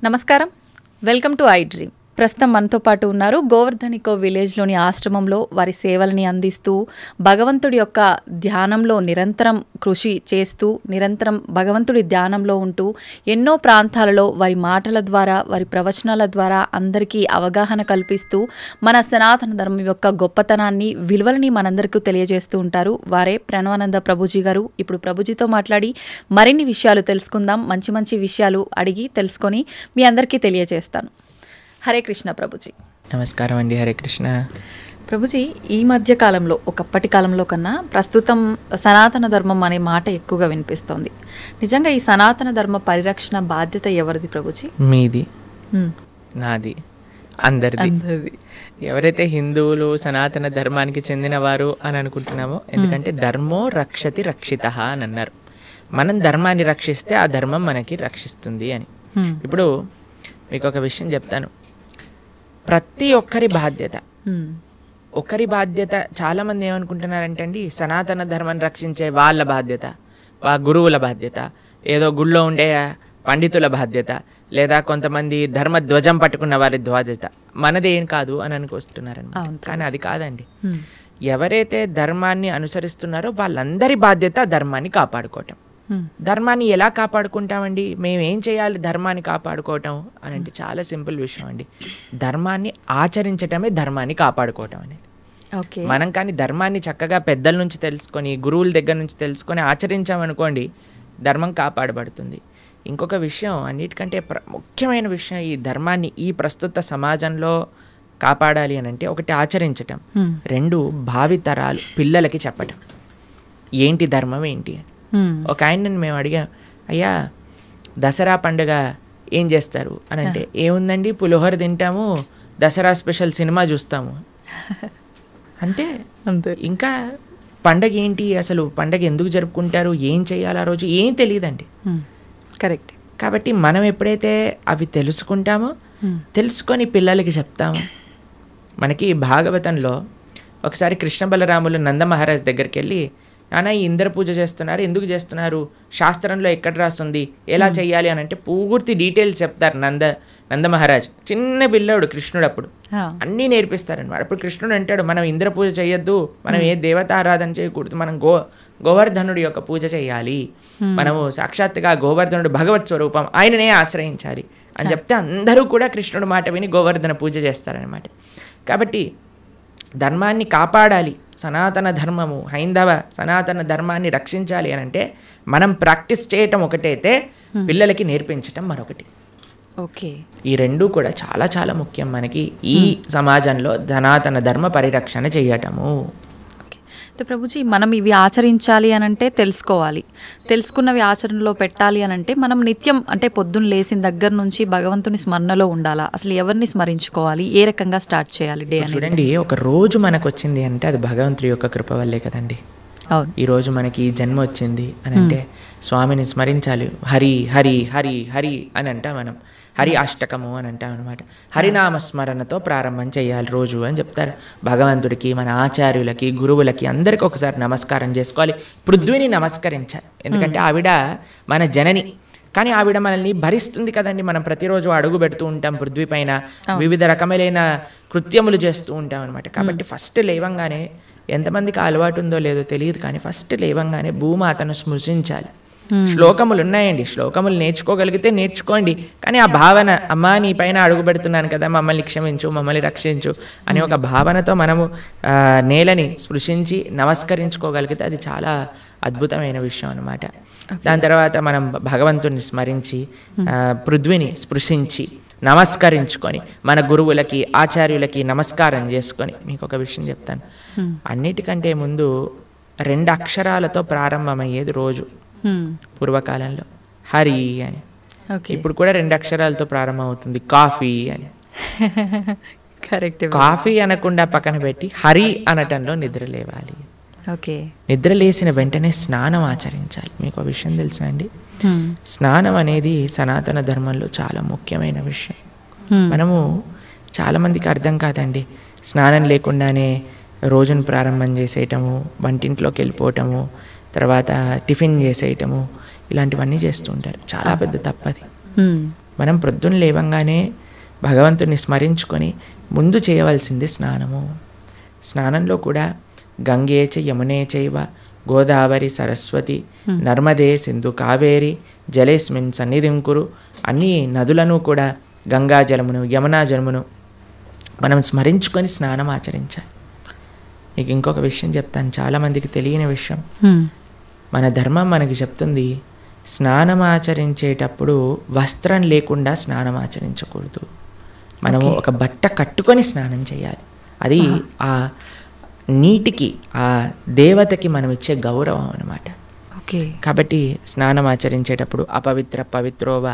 నమస్కారం, welcome to I dream. ప్రస్తుతం మనతో పాటు ఉన్నారు గోవర్ధనికో విలేజ్లోని ఆశ్రమంలో వారి సేవలని అందిస్తూ భగవంతుడి యొక్క ధ్యానంలో నిరంతరం కృషి చేస్తూ నిరంతరం భగవంతుడి ధ్యానంలో ఉంటూ ఎన్నో ప్రాంతాలలో వారి మాటల ద్వారా వారి ప్రవచనాల ద్వారా అందరికీ అవగాహన కల్పిస్తూ మన సనాతన ధర్మం యొక్క గొప్పతనాన్ని విలువలని మనందరికీ తెలియజేస్తూ ఉంటారు. వారే ప్రణవానంద ప్రభుజీ గారు. ఇప్పుడు ప్రభుజీతో మాట్లాడి మరిన్ని విషయాలు తెలుసుకుందాం. మంచి మంచి విషయాలు అడిగి తెలుసుకొని మీ అందరికీ తెలియజేస్తాను. హరే కృష్ణ ప్రభుజీ. నమస్కారం అండి. హరే కృష్ణ ప్రభుజీ. ఈ మధ్య కాలంలో ఒకప్పటి కాలంలో కన్నా ప్రస్తుతం సనాతన ధర్మం అనే మాట ఎక్కువగా వినిపిస్తోంది. నిజంగా ఈ సనాతన ధర్మ పరిరక్షణ బాధ్యత ఎవరిది ప్రభుజీ? మీది, నాది, అందరిది. ఎవరైతే హిందువులు సనాతన ధర్మానికి చెందినవారు అని అనుకుంటున్నామో, ఎందుకంటే ధర్మో రక్షతి రక్షిత అని అన్నారు. మనం ధర్మాన్ని రక్షిస్తే ఆ ధర్మం మనకి రక్షిస్తుంది అని. ఇప్పుడు మీకు ఒక విషయం చెప్తాను. ప్రతి ఒక్కరి బాధ్యత, ఒకరి బాధ్యత. చాలామంది ఏమనుకుంటున్నారంటే అండి, సనాతన ధర్మాన్ని రక్షించే వాళ్ళ బాధ్యత, గురువుల బాధ్యత, ఏదో గుళ్ళో ఉండే పండితుల బాధ్యత, లేదా కొంతమంది ధర్మ ధ్వజం పట్టుకున్న వారి బాధ్యత, మనదేం కాదు అని అనుకుంటున్నారన్నమాట. కానీ అది కాదండి. ఎవరైతే ధర్మాన్ని అనుసరిస్తున్నారో వాళ్ళందరి బాధ్యత ధర్మాన్ని కాపాడుకోవటం. ధర్మాన్ని ఎలా కాపాడుకుంటామండి? మేము ఏం చేయాలి ధర్మాన్ని కాపాడుకోవటం అని అంటే చాలా సింపుల్ విషయం అండి. ధర్మాన్ని ఆచరించటమే ధర్మాన్ని కాపాడుకోవటం అనేది. మనం కానీ ధర్మాన్ని చక్కగా పెద్దల నుంచి తెలుసుకొని, గురువుల దగ్గర నుంచి తెలుసుకొని ఆచరించామనుకోండి, ధర్మం కాపాడబడుతుంది. ఇంకొక విషయం, అన్నిటికంటే ముఖ్యమైన విషయం, ఈ ధర్మాన్ని ఈ ప్రస్తుత సమాజంలో కాపాడాలి అని అంటే, ఒకటి ఆచరించటం, రెండు భావితరాలు పిల్లలకి చెప్పటం ఏంటి ధర్మం ఏంటి అని. ఒక ఆయనని మేము అడిగాం, అయ్యా దసరా పండుగ ఏం చేస్తారు అని అంటే, ఏముందండి పులిహోర తింటాము, దసరా స్పెషల్ సినిమా చూస్తాము అంతే. ఇంకా పండగ ఏంటి, అసలు పండగ ఎందుకు జరుపుకుంటారు, ఏం చేయాలి ఆ రోజు ఏం తెలియదండి. కరెక్ట్. కాబట్టి మనం ఎప్పుడైతే అవి తెలుసుకుంటామో, తెలుసుకొని పిల్లలకి చెప్తామో. మనకి భాగవతంలో ఒకసారి కృష్ణ బలరాములు నంద మహారాజ్ దగ్గరికి వెళ్ళి, నాన్న ఈ ఇంద్ర పూజ చేస్తున్నారు, ఎందుకు చేస్తున్నారు, శాస్త్రంలో ఎక్కడ రాస్తుంది, ఎలా చెయ్యాలి అని అంటే పూర్తి డీటెయిల్స్ చెప్తారు నంద మహారాజ్. చిన్న పిల్లాడు కృష్ణుడు, అప్పుడు అన్నీ నేర్పిస్తారనమాట. అప్పుడు కృష్ణుడు అంటాడు, మనం ఇంద్ర పూజ చేయొద్దు, మనం ఏ దేవత ఆరాధన చేయకూడదు, మనం గోవర్ధనుడి యొక్క పూజ చేయాలి, మనము సాక్షాత్తుగా గోవర్ధనుడు భగవత్ స్వరూపం, ఆయననే ఆశ్రయించాలి అని చెప్తే అందరూ కూడా కృష్ణుడు మాట విని గోవర్ధన పూజ చేస్తారనమాట. కాబట్టి ధర్మాన్ని కాపాడాలి, సనాతన ధర్మము, హైందవ సనాతన ధర్మాన్ని రక్షించాలి అని అంటే మనం ప్రాక్టీస్ చేయటం ఒకటైతే పిల్లలకి నేర్పించటం మరొకటి. ఓకే, ఈ రెండూ కూడా చాలా చాలా ముఖ్యం మనకి ఈ సమాజంలో సనాతన ధర్మ పరిరక్షణ చేయటము. ప్రభుజీ, మనం ఇవి ఆచరించాలి అని అంటే తెలుసుకోవాలి, తెలుసుకున్నవి ఆచరణలో పెట్టాలి అని అంటే మనం నిత్యం అంటే పొద్దున్న లేచిన దగ్గర నుంచి భగవంతుని స్మరణలో ఉండాలా? అసలు ఎవరిని స్మరించుకోవాలి, ఏ రకంగా స్టార్ట్ చేయాలి డే? చూడండి, ఒక రోజు మనకు వచ్చింది అంటే అది భగవంతుడి యొక్క కృప వల్లే కదండి. అవును, ఈరోజు మనకి ఈ జన్మ వచ్చింది అని అంటే స్వామిని స్మరించాలి. హరి హరి హరి హరి అని అంటాం మనం, హరి అష్టకము అని అంటాం అనమాట. హరినామస్మరణతో ప్రారంభం చేయాలి రోజు అని చెప్తారు. భగవంతుడికి, మన ఆచార్యులకి, గురువులకి అందరికీ ఒకసారి నమస్కారం చేసుకోవాలి. పృథ్వీని నమస్కరించాలి, ఎందుకంటే ఆవిడ మన జనని. కానీ ఆవిడ మనల్ని భరిస్తుంది కదండి. మనం ప్రతిరోజు అడుగు పెడుతూ ఉంటాం పృథ్వీ పైన, వివిధ రకములైన కృత్యములు చేస్తూ ఉంటాం అనమాట. కాబట్టి ఫస్ట్ లేవంగానే, ఎంతమందికి అలవాటు ఉందో లేదో తెలియదు కానీ ఫస్ట్ లేవంగానే భూమాతను స్మృశించాలి. శ్లోకములు ఉన్నాయండి, శ్లోకములు నేర్చుకోగలిగితే నేర్చుకోండి. కానీ ఆ భావన, అమ్మా నీ పైన అడుగు పెడుతున్నాను కదా, మమ్మల్ని క్షమించు, మమ్మల్ని రక్షించు అనే ఒక భావనతో మనము నేలని స్పృశించి నమస్కరించుకోగలిగితే అది చాలా అద్భుతమైన విషయం అనమాట. దాని తర్వాత మనం భగవంతుని స్మరించి పృథ్వీని స్పృశించి నమస్కరించుకొని మన గురువులకి, ఆచార్యులకి నమస్కారం చేసుకొని, మీకు ఒక విషయం చెప్తాను. అన్నిటికంటే ముందు 2 అక్షరాలతో ప్రారంభమయ్యేది రోజు పూర్వకాలంలో, హరి అని. ఇప్పుడు కూడా 2 అక్షరాలతో ప్రారంభం అవుతుంది, కాఫీ అని. కరెక్ట్. కాఫీ అనకుండా పక్కన పెట్టి హరి అనటంలో నిద్ర లేవాలి. ఓకే, నిద్ర లేచిన వెంటనే స్నానం ఆచరించాలి. మీకు ఆ విషయం తెలుసా అండి? స్నానం అనేది సనాతన ధర్మంలో చాలా ముఖ్యమైన విషయం. మనము చాలామందికి అర్థం కాదండి, స్నానం లేకుండానే రోజును ప్రారంభం చేసేయటము, వంటింట్లోకి వెళ్ళిపోవటము, తర్వాత టిఫిన్ చేసేయటము, ఇలాంటివన్నీ చేస్తూ ఉంటారు. చాలా పెద్ద తప్పది. మనం ప్రొద్దున లేవంగానే భగవంతుని స్మరించుకొని ముందు చేయవలసింది స్నానము. స్నానంలో కూడా గంగే చ యమునే చైవ గోదావరి సరస్వతి నర్మదే సింధు కావేరి జలేస్మిన్ సన్నిధిం కురు, అన్ని నదులను కూడా గంగా జలమును యమునా జలమును మనం స్మరించుకొని స్నానం ఆచరించాలి. మీకు ఇంకొక విషయం చెప్తాను, చాలామందికి తెలియని విషయం. మన ధర్మం మనకి చెప్తుంది, స్నానం ఆచరించేటప్పుడు వస్త్రం లేకుండా స్నానం ఆచరించకూడదు. మనము ఒక బట్ట కట్టుకొని స్నానం చేయాలి. అది ఆ నీటికి, ఆ దేవతకి మనం ఇచ్చే గౌరవం అన్నమాట. కాబట్టి స్నానం ఆచరించేటప్పుడు అపవిత్ర పవిత్రోవ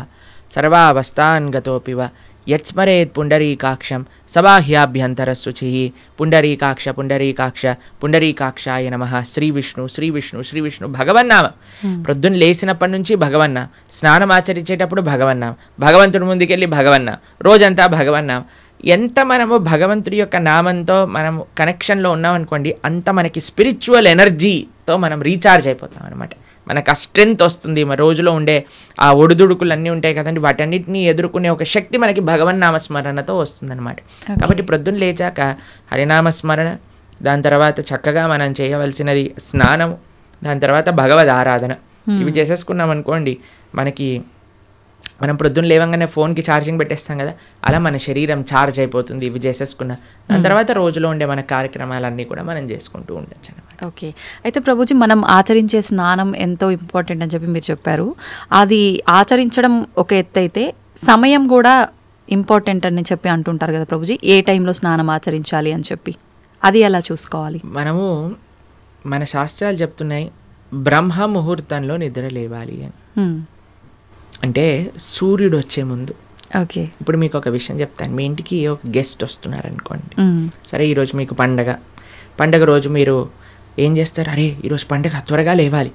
సర్వావస్థాన్ గతోపివ యత్స్మరేత్ పుండరీకాక్షం సబాహ్యాభ్యంతర శుచి పుండరీకాక్ష పుండరీకాక్ష పుండరీకాక్షాయ నమః. శ్రీ విష్ణు శ్రీ విష్ణు శ్రీ విష్ణు భగవన్నామ. ప్రొద్దున లేచినప్పటి నుంచి భగవన్నా, స్నానం ఆచరించేటప్పుడు భగవన్నా, భగవంతుడి ముందుకెళ్ళి భగవన్నా, రోజంతా భగవన్నా. ఎంత మనము భగవంతుడి యొక్క నామంతో మనం కనెక్షన్లో ఉన్నామనుకోండి, అంత మనకి స్పిరిచువల్ ఎనర్జీతో మనం రీఛార్జ్ అయిపోతాం అనమాట. మనకు ఆ స్ట్రెంగ్త్ వస్తుంది. మన రోజులో ఉండే ఆ ఒడిదుడుకులు అన్నీ ఉంటాయి కదండి, వాటన్నిటిని ఎదుర్కొనే ఒక శక్తి మనకి భగవన్నామస్మరణతో వస్తుందన్నమాట. కాబట్టి ప్రొద్దున లేచాక హరినామస్మరణ, దాని తర్వాత చక్కగా మనం చేయవలసినది స్నానము, దాని తర్వాత భగవద్ ఆరాధన. ఇవి చేసేసుకున్నాం అనుకోండి, మనం ప్రొద్దున లేవంగానే ఫోన్కి ఛార్జింగ్ పెట్టేస్తాం కదా, అలా మన శరీరం ఛార్జ్ అయిపోతుంది ఇవి చేసేసుకున్నా. దాని తర్వాత రోజులో ఉండే మన కార్యక్రమాలన్నీ కూడా మనం చేసుకుంటూ ఉండొచ్చు అనమాట. ఓకే. అయితే ప్రభుజీ, మనం ఆచరించే స్నానం ఎంతో ఇంపార్టెంట్ అని చెప్పి మీరు చెప్పారు. అది ఆచరించడం ఒక ఎత్తు అయితే సమయం కూడా ఇంపార్టెంట్ అని చెప్పి అంటుంటారు కదా ప్రభుజీ, ఏ టైంలో స్నానం ఆచరించాలి అని చెప్పి, అది ఎలా చూసుకోవాలి? మనము మన శాస్త్రాలు చెప్తున్నాయి, బ్రహ్మ ముహూర్తంలో నిద్ర లేవాలి అని. అంటే సూర్యుడు వచ్చే ముందు. ఓకే. ఇప్పుడు మీకు ఒక విషయం చెప్తాను. మీ ఇంటికి ఒక గెస్ట్ వస్తున్నారు అనుకోండి, సరే ఈరోజు మీకు పండగ రోజు మీరు ఏం చేస్తారు, అరే ఈరోజు పండగ, త్వరగా లేవాలి,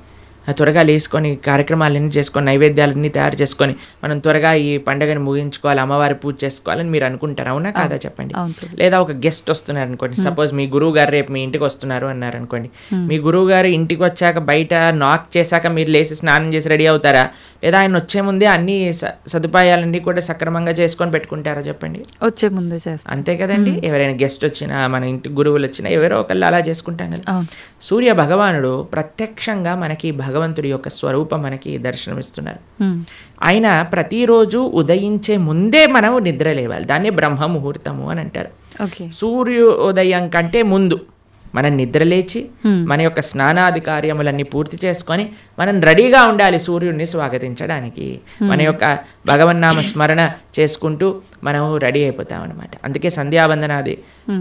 త్వరగా లేసుకొని కార్యక్రమాలన్నీ చేసుకొని నైవేద్యాలన్నీ తయారు చేసుకొని మనం త్వరగా ఈ పండుగని ముగించుకోవాలి, అమ్మవారి పూజ చేసుకోవాలని మీరు అనుకుంటారు, అవునా కాదా చెప్పండి. లేదా ఒక గెస్ట్ వస్తున్నారు అనుకోండి, సపోజ్ మీ గురువు గారు రేపు మీ ఇంటికి వస్తున్నారు అన్నారు అనుకోండి, మీ గురువు గారు ఇంటికి వచ్చాక బయట నాక్ చేశాక మీరు లేచి స్నానం చేసి రెడీ అవుతారా, లేదా ఆయన వచ్చే ముందే అన్ని సదుపాయాలన్నీ కూడా సక్రమంగా చేసుకొని పెట్టుకుంటారా చెప్పండి? వచ్చే ముందే చేస్తారు, అంతే కదండి. ఎవరైనా గెస్ట్ వచ్చినా, మన ఇంటి గురువులు వచ్చినా ఎవరో ఒకళ్ళు అలా చేసుకుంటాం కదా. సూర్య భగవానుడు ప్రత్యక్షంగా మనకి భగవంతుడి యొక్క స్వరూపం మనకి దర్శనమిస్తున్నారు. ఆయన ప్రతిరోజు ఉదయించే ముందే మనం నిద్ర లేవాలి, దాన్ని బ్రహ్మ ముహూర్తము అని అంటారు. సూర్యోదయం కంటే ముందు మనం నిద్రలేచి మన యొక్క స్నానాది కార్యములన్నీ పూర్తి చేసుకొని మనం రెడీగా ఉండాలి సూర్యుడిని స్వాగతించడానికి. మన యొక్క భగవన్నామ స్మరణ చేసుకుంటూ మనం రెడీ అయిపోతాం అనమాట. అందుకే సంధ్యావందనాది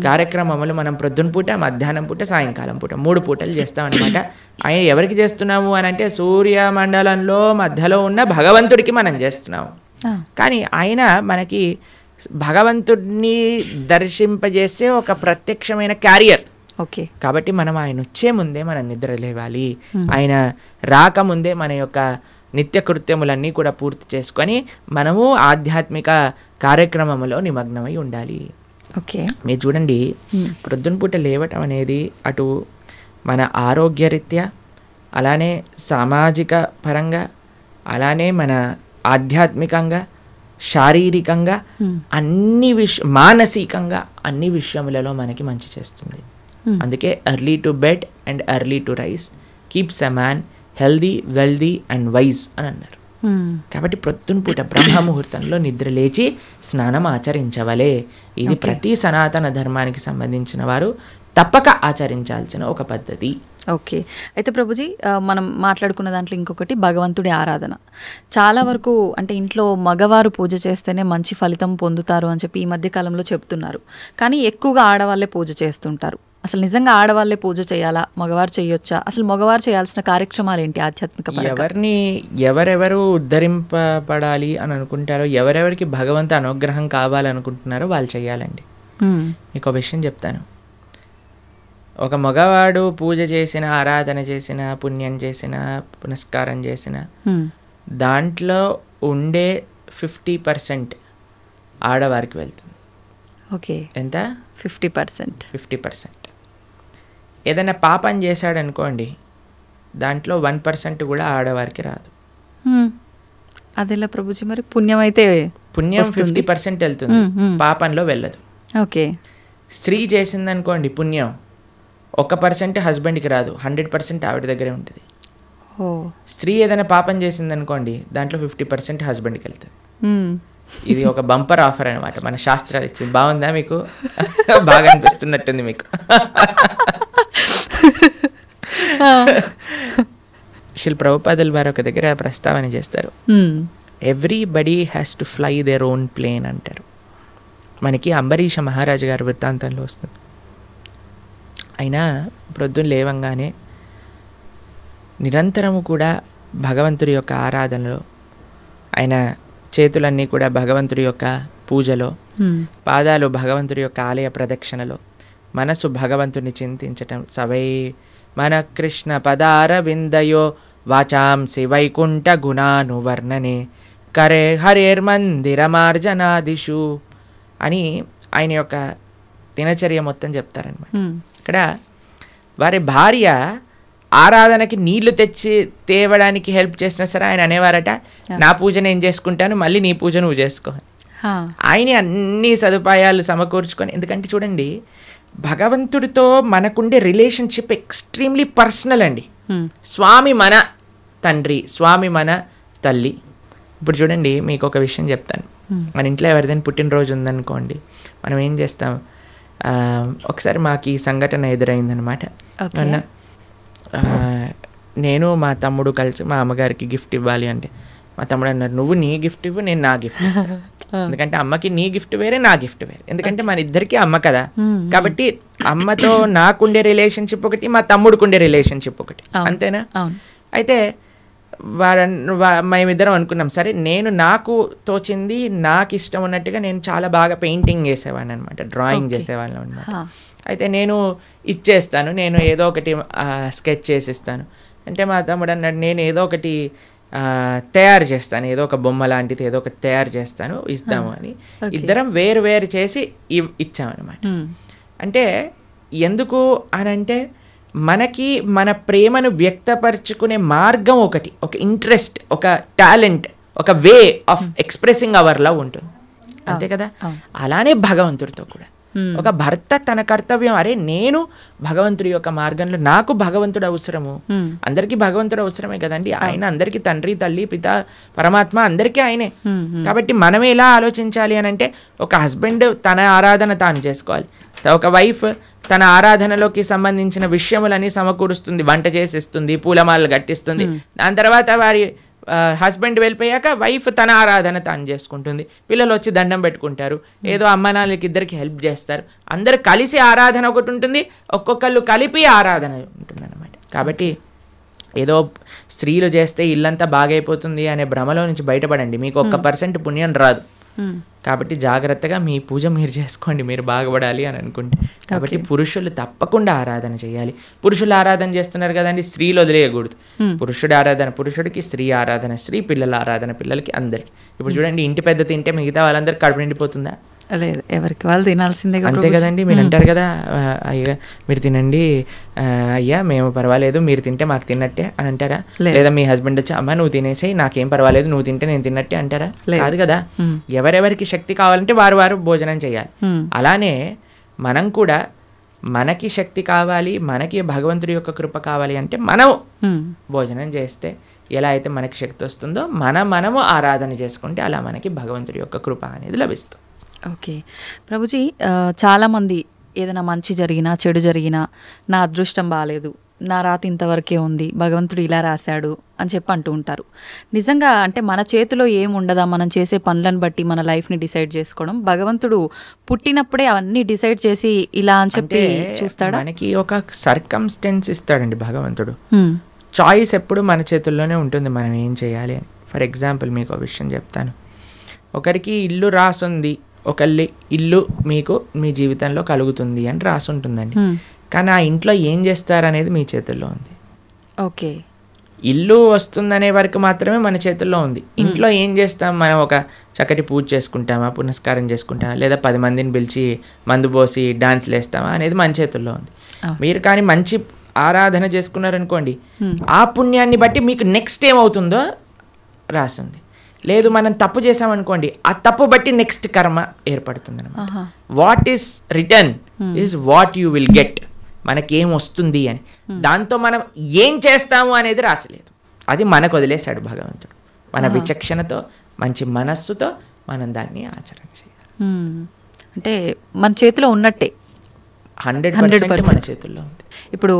కార్యక్రమములు మనం ప్రొద్దున పూట, మధ్యాహ్నం పూట, సాయంకాలం పూట 3 పూటలు చేస్తాం అనమాట. ఆయన ఎవరికి చేస్తున్నాము అని అంటే సూర్యమండలంలో మధ్యలో ఉన్న భగవంతుడికి మనం చేస్తున్నాము. కానీ ఆయన మనకి భగవంతుడిని దర్శింపజేసే ఒక ప్రత్యక్షమైన క్యారియర్. ఓకే. కాబట్టి మనం ఆయన వచ్చే ముందే మనం నిద్ర లేవాలి, ఆయన రాకముందే మన యొక్క నిత్య కృత్యములన్నీ కూడా పూర్తి చేసుకొని మనము ఆధ్యాత్మిక కార్యక్రమంలో నిమగ్నమై ఉండాలి. ఓకే. మీరు చూడండి, ప్రొద్దున పూట లేవటం అనేది అటు మన ఆరోగ్యరీత్యా, అలానే సామాజిక పరంగా, అలానే మన ఆధ్యాత్మికంగా, శారీరకంగా, అన్ని మానసికంగా అన్ని విషయములలో మనకి మంచి చేస్తుంది. అందుకే early to bed and early to rice keeps a man healthy, wealthy and wise అని అన్నారు. కాబట్టి ప్రొద్దున పూట బ్రహ్మ ముహూర్తంలో నిద్ర లేచి స్నానం ఆచరించవలే. ఇది ప్రతి సనాతన ధర్మానికి సంబంధించిన వారు తప్పక ఆచరించాల్సిన ఒక పద్ధతి. ఓకే. అయితే ప్రభుజీ, మనం మాట్లాడుకున్న దాంట్లో ఇంకొకటి భగవంతుడి ఆరాధన. చాలా వరకు అంటే ఇంట్లో మగవారు పూజ చేస్తేనే మంచి ఫలితం పొందుతారు అని చెప్పి ఈ మధ్య కాలంలో చెప్తున్నారు. కానీ ఎక్కువగా ఆడవాళ్ళే పూజ చేస్తుంటారు. అసలు నిజంగా ఆడవాళ్ళే పూజ చేయాలా, మగవారు చేయొచ్చా? అసలు మగవారు చేయాల్సిన కార్యక్రమాలు ఏంటి ఆధ్యాత్మిక? ఎవరెవరు ఉద్ధరింపబడాలి అని అనుకుంటారో, ఎవరెవరికి భగవంతు అనుగ్రహం కావాలనుకుంటున్నారో వాళ్ళు చేయాలండి. మీకు విషయం చెప్తాను. ఒక మగవాడు పూజ చేసిన, ఆరాధన చేసిన, పుణ్యం చేసిన, పునస్కారం చేసిన, దాంట్లో ఉండే 50% ఆడవారికి వెళ్తుంది. ఓకే. ఎంత? 50%. ఏదైనా పాపం చేశాడనుకోండి, దాంట్లో 1% కూడా ఆడవారికి రాదు. అదెలా ప్రభుజీ మరి? పుణ్యం అయితే పుణ్యం 50% వెళ్తుంది, పాపంలో వెళ్ళదు. ఓకే. స్త్రీ చేసిందనుకోండి పుణ్యం 1% హస్బెండ్కి రాదు, 100% ఆవిడ దగ్గరే ఉంటుంది. స్త్రీ ఏదైనా పాపం చేసిందనుకోండి దాంట్లో 50% హస్బెండ్కి వెళ్తుంది. ఇది ఒక బంపర్ ఆఫర్ అనమాట, మన శాస్త్రాలు ఇచ్చింది. బాగుందా మీకు? బాగా అనిపిస్తున్నట్టుంది మీకు. శిల్ ప్రభుపాదుల వారు ఒక దగ్గర ప్రస్తావన చేస్తారు, everybody has to fly their own plane అంటారు. మనకి అంబరీష మహారాజు గారి వృత్తాంతంలో వస్తుంది. అయినా ప్రొద్దున లేవంగానే నిరంతరము కూడా భగవంతుడి యొక్క ఆరాధనలో, ఆయన చేతులన్నీ కూడా భగవంతుడి యొక్క పూజలో, పాదాలు భగవంతుడి యొక్క ఆలయ ప్రదక్షిణలో, మనసు భగవంతుని చింతించటం. సవై మన కృష్ణ పదార విందయో వాచాంసి వైకుంఠ గుణానువర్ణనే కరే హరేర్మందిరమార్జనాదిషు అని ఆయన యొక్క దినచర్య మొత్తం చెప్తారనమాట. ఇక్కడ వారి భార్య ఆరాధనకి నీళ్లు తెచ్చి తేవడానికి హెల్ప్ చేసినా సరే ఆయన అనేవారట, నా పూజ నేను చేసుకుంటాను, మళ్ళీ నీ పూజ నువ్వు చేసుకో. ఆయన అన్ని సదుపాయాలు సమకూర్చుకొని, ఎందుకంటే చూడండి భగవంతుడితో మనకుండే రిలేషన్షిప్ ఎక్స్ట్రీమ్లీ పర్సనల్ అండి. స్వామి మన తండ్రి, స్వామి మన తల్లి. ఇప్పుడు చూడండి మీకు ఒక విషయం చెప్తాను. మన ఇంట్లో ఎవరిదైనా పుట్టినరోజు ఉందనుకోండి, మనం ఏం చేస్తాం, ఒకసారి మాకు ఈ సంఘటన ఎదురైందనమాట. నేను మా తమ్ముడు కలిసి మా అమ్మగారికి గిఫ్ట్ ఇవ్వాలి అంటే మా తమ్ముడు అన్నారు, నువ్వు నీ గిఫ్ట్ ఇవ్వు, నేను నా గిఫ్ట్ ఇస్తాను. ఎందుకంటే అమ్మకి నీ గిఫ్ట్ వేరే, నా గిఫ్ట్ వేరే. ఎందుకంటే మన ఇద్దరికి అమ్మ కదా, కాబట్టి అమ్మతో నాకుండే రిలేషన్షిప్ ఒకటి, మా తమ్ముడికి రిలేషన్షిప్ ఒకటి, అంతేనా? అయితే మేమిద్దరం అనుకున్నాం, సరే నేను నాకు తోచింది నాకు ఇష్టం ఉన్నట్టుగా నేను చాలా బాగా పెయింటింగ్ చేసేవాడిని అనమాట, డ్రాయింగ్ చేసేవాళ్ళం అనమాట. అయితే నేను ఇచ్చేస్తాను, నేను ఏదో ఒకటి స్కెచ్ చేసిస్తాను అంటే మా తమ్ముడు అన్నాడు, నేను ఏదో ఒకటి తయారు చేస్తాను, ఏదో ఒక బొమ్మ లాంటిది ఏదో ఒకటి తయారు చేస్తాను, ఇస్తాము అని ఇద్దరం వేరు వేరు చేసి ఇచ్చామన్నమాట. అంటే ఎందుకు అని అంటే మనకి మన ప్రేమను వ్యక్తపరచుకునే మార్గం ఒకటి, ఒక ఇంట్రెస్ట్, ఒక టాలెంట్, ఒక way of expressing hour love ఉంటుంది, అంతే కదా. అలానే భగవంతుడితో కూడా ఒక భర్త తన కర్తవ్యం, అరే నేను భగవంతుడి యొక్క మార్గంలో, నాకు భగవంతుడు అవసరము, అందరికీ భగవంతుడు అవసరమే కదండి. ఆయన అందరికీ తండ్రి, తల్లి, పిత, పరమాత్మ అందరికీ ఆయనే. కాబట్టి మనం ఎలా ఆలోచించాలి అని అంటే, ఒక హస్బెండ్ తన ఆరాధన తాను చేసుకోవాలి, ఒక వైఫ్ తన ఆరాధనలోకి సంబంధించిన విషయములని సమకూరుస్తుంది, వంట చేసిస్తుంది, పూలమాలలు కట్టిస్తుంది. దాని తర్వాత వారి హస్బెండ్ వెళ్ళిపోయాక వైఫ్ తన ఆరాధన తాను చేసుకుంటుంది, పిల్లలు వచ్చి దండం పెట్టుకుంటారు, ఏదో అమ్మ నాన్నలకి ఇద్దరికి హెల్ప్ చేస్తారు, అందరు కలిసి ఆరాధన ఒకటి ఉంటుంది, ఒక్కొక్కళ్ళు కలిపి ఆరాధన ఉంటుంది అన్నమాట. కాబట్టి ఏదో స్త్రీలు చేస్తే ఇల్లంతా బాగైపోతుంది అనే భ్రమలో నుంచి బయటపడండి, మీకు 1% పుణ్యం రాదు. కాబట్టి జాగ్రత్తగా మీ పూజ మీరు చేసుకోండి, మీరు బాగుపడాలి అని అనుకుంటే. కాబట్టి పురుషులు తప్పకుండా ఆరాధన చేయాలి. పురుషులు ఆరాధన చేస్తున్నారు కదండి, స్త్రీలు వదిలేయకూడదు. పురుషుడి ఆరాధన పురుషుడికి, స్త్రీ ఆరాధన స్త్రీ, పిల్లల ఆరాధన పిల్లలకి, అందరికి. ఇప్పుడు చూడండి, ఇంటి పెద్ద తింటే మిగతా వాళ్ళందరికీ కడుపు నిండిపోతుందా? లేదు, ఎవరికి వాళ్ళు తినాల్సిందే, అంతే కదండి. మీరు అంటారు కదా, అయ్యా మీరు తినండి, అయ్యా మేము పర్వాలేదు, మీరు తింటే మాకు తిన్నట్టే అని అంటారా? లేదా మీ హస్బెండ్ వచ్చి అమ్మ నువ్వు తినేసి నాకేం పర్వాలేదు, నువ్వు తింటే నేను తిన్నట్టే అంటారా? కాదు కదా. ఎవరెవరికి శక్తి కావాలంటే వారు వారు భోజనం చేయాలి. అలానే మనం కూడా మనకి శక్తి కావాలి, మనకి భగవంతుడి యొక్క కృప కావాలి అంటే మనం భోజనం చేస్తే ఎలా అయితే మనకి శక్తి వస్తుందో మనము ఆరాధన చేసుకుంటే అలా మనకి భగవంతుడి యొక్క కృప అనేది లభిస్తుంది. ఓకే ప్రభుజీ, చాలామంది ఏదైనా మంచి జరిగినా చెడు జరిగినా నా అదృష్టం బాగాలేదు, నా రాత ఇంతవరకే ఉంది, భగవంతుడు ఇలా రాశాడు అని చెప్పి అంటూ ఉంటారు. నిజంగా అంటే మన చేతిలో ఏముండదా, మనం చేసే పనులను బట్టి మన లైఫ్ని డిసైడ్ చేసుకోవడం? భగవంతుడు పుట్టినప్పుడే అవన్నీ డిసైడ్ చేసి ఇలా అని చెప్పి చూస్తాడా? మనకి ఒక సర్కమ్స్టెన్స్ ఇస్తాడండి భగవంతుడు. చాయిస్ ఎప్పుడు మన చేతుల్లోనే ఉంటుంది, మనం ఏం చేయాలి అని. ఫర్ ఎగ్జాంపుల్ మీకు ఒక విషయం చెప్తాను. ఒకరికి ఇల్లు రాసుంది, ఒకళ్ళి ఇల్లు మీకు మీ జీవితంలో కలుగుతుంది అని రాసి ఉంటుందండి, కానీ ఆ ఇంట్లో ఏం చేస్తారనేది మీ చేతుల్లో ఉంది. ఓకే, ఇల్లు వస్తుందనే వరకు మాత్రమే మన చేతుల్లో ఉంది. ఇంట్లో ఏం చేస్తాం, మనం ఒక చక్కటి పూజ చేసుకుంటామా, పునస్కారం చేసుకుంటామా, లేదా 10 మందిని పిలిచి మందు పోసి డాన్స్లు వేస్తామా అనేది మన చేతుల్లో ఉంది. మీరు కానీ మంచి ఆరాధన చేసుకున్నారనుకోండి, ఆ పుణ్యాన్ని బట్టి మీకు నెక్స్ట్ ఏమవుతుందో రాసింది. లేదు మనం తప్పు చేసామనుకోండి, ఆ తప్పు బట్టి నెక్స్ట్ కర్మ ఏర్పడుతుంది అనమాట. What is return is what you will get. మనకేం వస్తుంది అని, దాంతో మనం ఏం చేస్తాము అనేది రాసలేదు. అది మనకు వదిలేశాడు భగవంతుడు. మన విచక్షణతో మంచి మనస్సుతో మనం దాన్ని ఆచరణ చేయాలి. అంటే మన చేతిలో ఉన్నట్టే, 100% మన చేతుల్లో ఉంది. ఇప్పుడు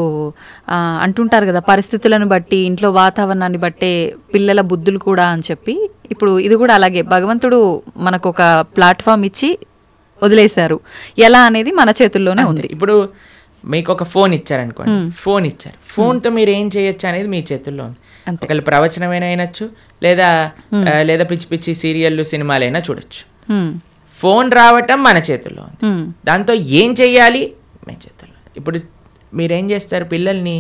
అంటుంటారు కదా, పరిస్థితులను బట్టి ఇంట్లో వాతావరణాన్ని బట్టే పిల్లల బుద్ధులు కూడా అని చెప్పి, ఇప్పుడు ఇది కూడా అలాగే భగవంతుడు మనకు ఒక ప్లాట్ఫామ్ ఇచ్చి వదిలేశారు. ఎలా అనేది మన చేతుల్లోనే ఉంది. ఇప్పుడు మీకు ఒక ఫోన్ ఇచ్చారనుకోండి, ఫోన్ ఇచ్చారు, ఫోన్తో మీరు ఏం చేయొచ్చు అనేది మీ చేతుల్లో ఉంది. ఒకళ్ళు ప్రవచనమైనా అయినచ్చు, లేదా పిచ్చి పిచ్చి సీరియళ్ళు సినిమాలైనా చూడొచ్చు. ఫోన్ రావటం మన చేతుల్లో ఉంది. దాంతో ఏం చెయ్యాలి మీ చేతుల్లో. ఇప్పుడు మీరేం చేస్తారు, పిల్లల్ని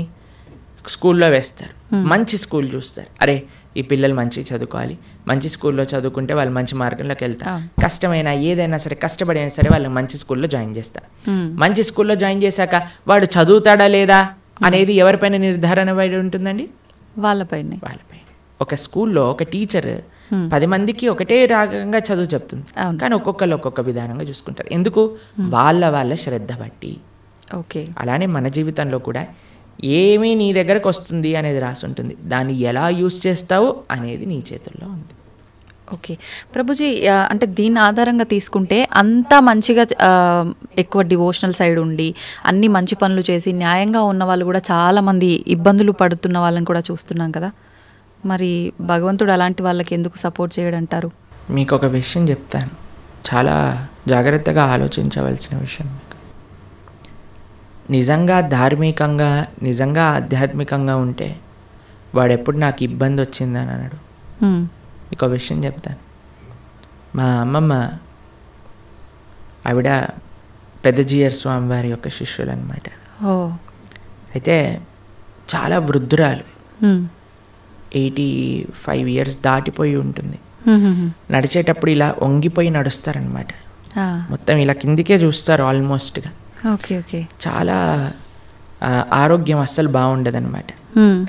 స్కూల్లో వేస్తారు, మంచి స్కూల్ చూస్తారు. అరే ఈ పిల్లలు మంచి చదువుకోవాలి, మంచి స్కూల్లో చదువుకుంటే వాళ్ళు మంచి మార్గంలోకి వెళ్తారు. కష్టమైనా ఏదైనా సరే, కష్టపడైనా సరే వాళ్ళని మంచి స్కూల్లో జాయిన్ చేస్తారు. మంచి స్కూల్లో జాయిన్ చేశాక వాడు చదువుతాడా లేదా అనేది ఎవరిపైన నిర్ధారణ పడి ఉంటుందండి? వాళ్ళపైన. ఒక స్కూల్లో ఒక టీచర్ 10 మందికి ఒకటే రాగంగా చదువు చెప్తుంది, కానీ ఒక్కొక్కరు ఒక్కొక్క విధానంగా చూసుకుంటారు. ఎందుకు? వాళ్ళ శ్రద్ధ బట్టి. ఓకే. అలానే మన జీవితంలో కూడా ఏమీ నీ దగ్గరకు వస్తుంది అనేది రాసి ఉంటుంది, దాన్ని ఎలా యూజ్ చేస్తావు అనేది నీ చేతుల్లో ఉంది. ఓకే ప్రభుజీ, అంటే దీని ఆధారంగా తీసుకుంటే అంతా మంచిగా ఎక్కువ డివోషనల్ సైడ్ ఉండి అన్ని మంచి పనులు చేసి న్యాయంగా ఉన్న వాళ్ళు కూడా చాలామంది ఇబ్బందులు పడుతున్న వాళ్ళని కూడా చూస్తున్నాం కదా, మరి భగవంతుడు అలాంటి వాళ్ళకి ఎందుకు సపోర్ట్ చేయడంటారు? మీకు ఒక విషయం చెప్తాను, చాలా జాగ్రత్తగా ఆలోచించవలసిన విషయం. నిజంగా ధార్మికంగా, నిజంగా ఆధ్యాత్మికంగా ఉంటే వాడెప్పుడు నాకు ఇబ్బంది వచ్చిందని అన్నాడు. మీకు ఒక విషయం చెప్తాను. మా అమ్మమ్మ ఆవిడ పెద్దజీయర్ స్వామి వారి యొక్క శిష్యులు అనమాట. అయితే చాలా వృద్ధురాలు, 85 years దాటిపోయి ఉంటుంది. నడిచేటప్పుడు ఇలా వంగిపోయి నడుస్తారనమాట, మొత్తం ఇలా కిందికే చూస్తారు ఆల్మోస్ట్గా. చాలా ఆరోగ్యం అస్సలు బాగుండదన్నమాట.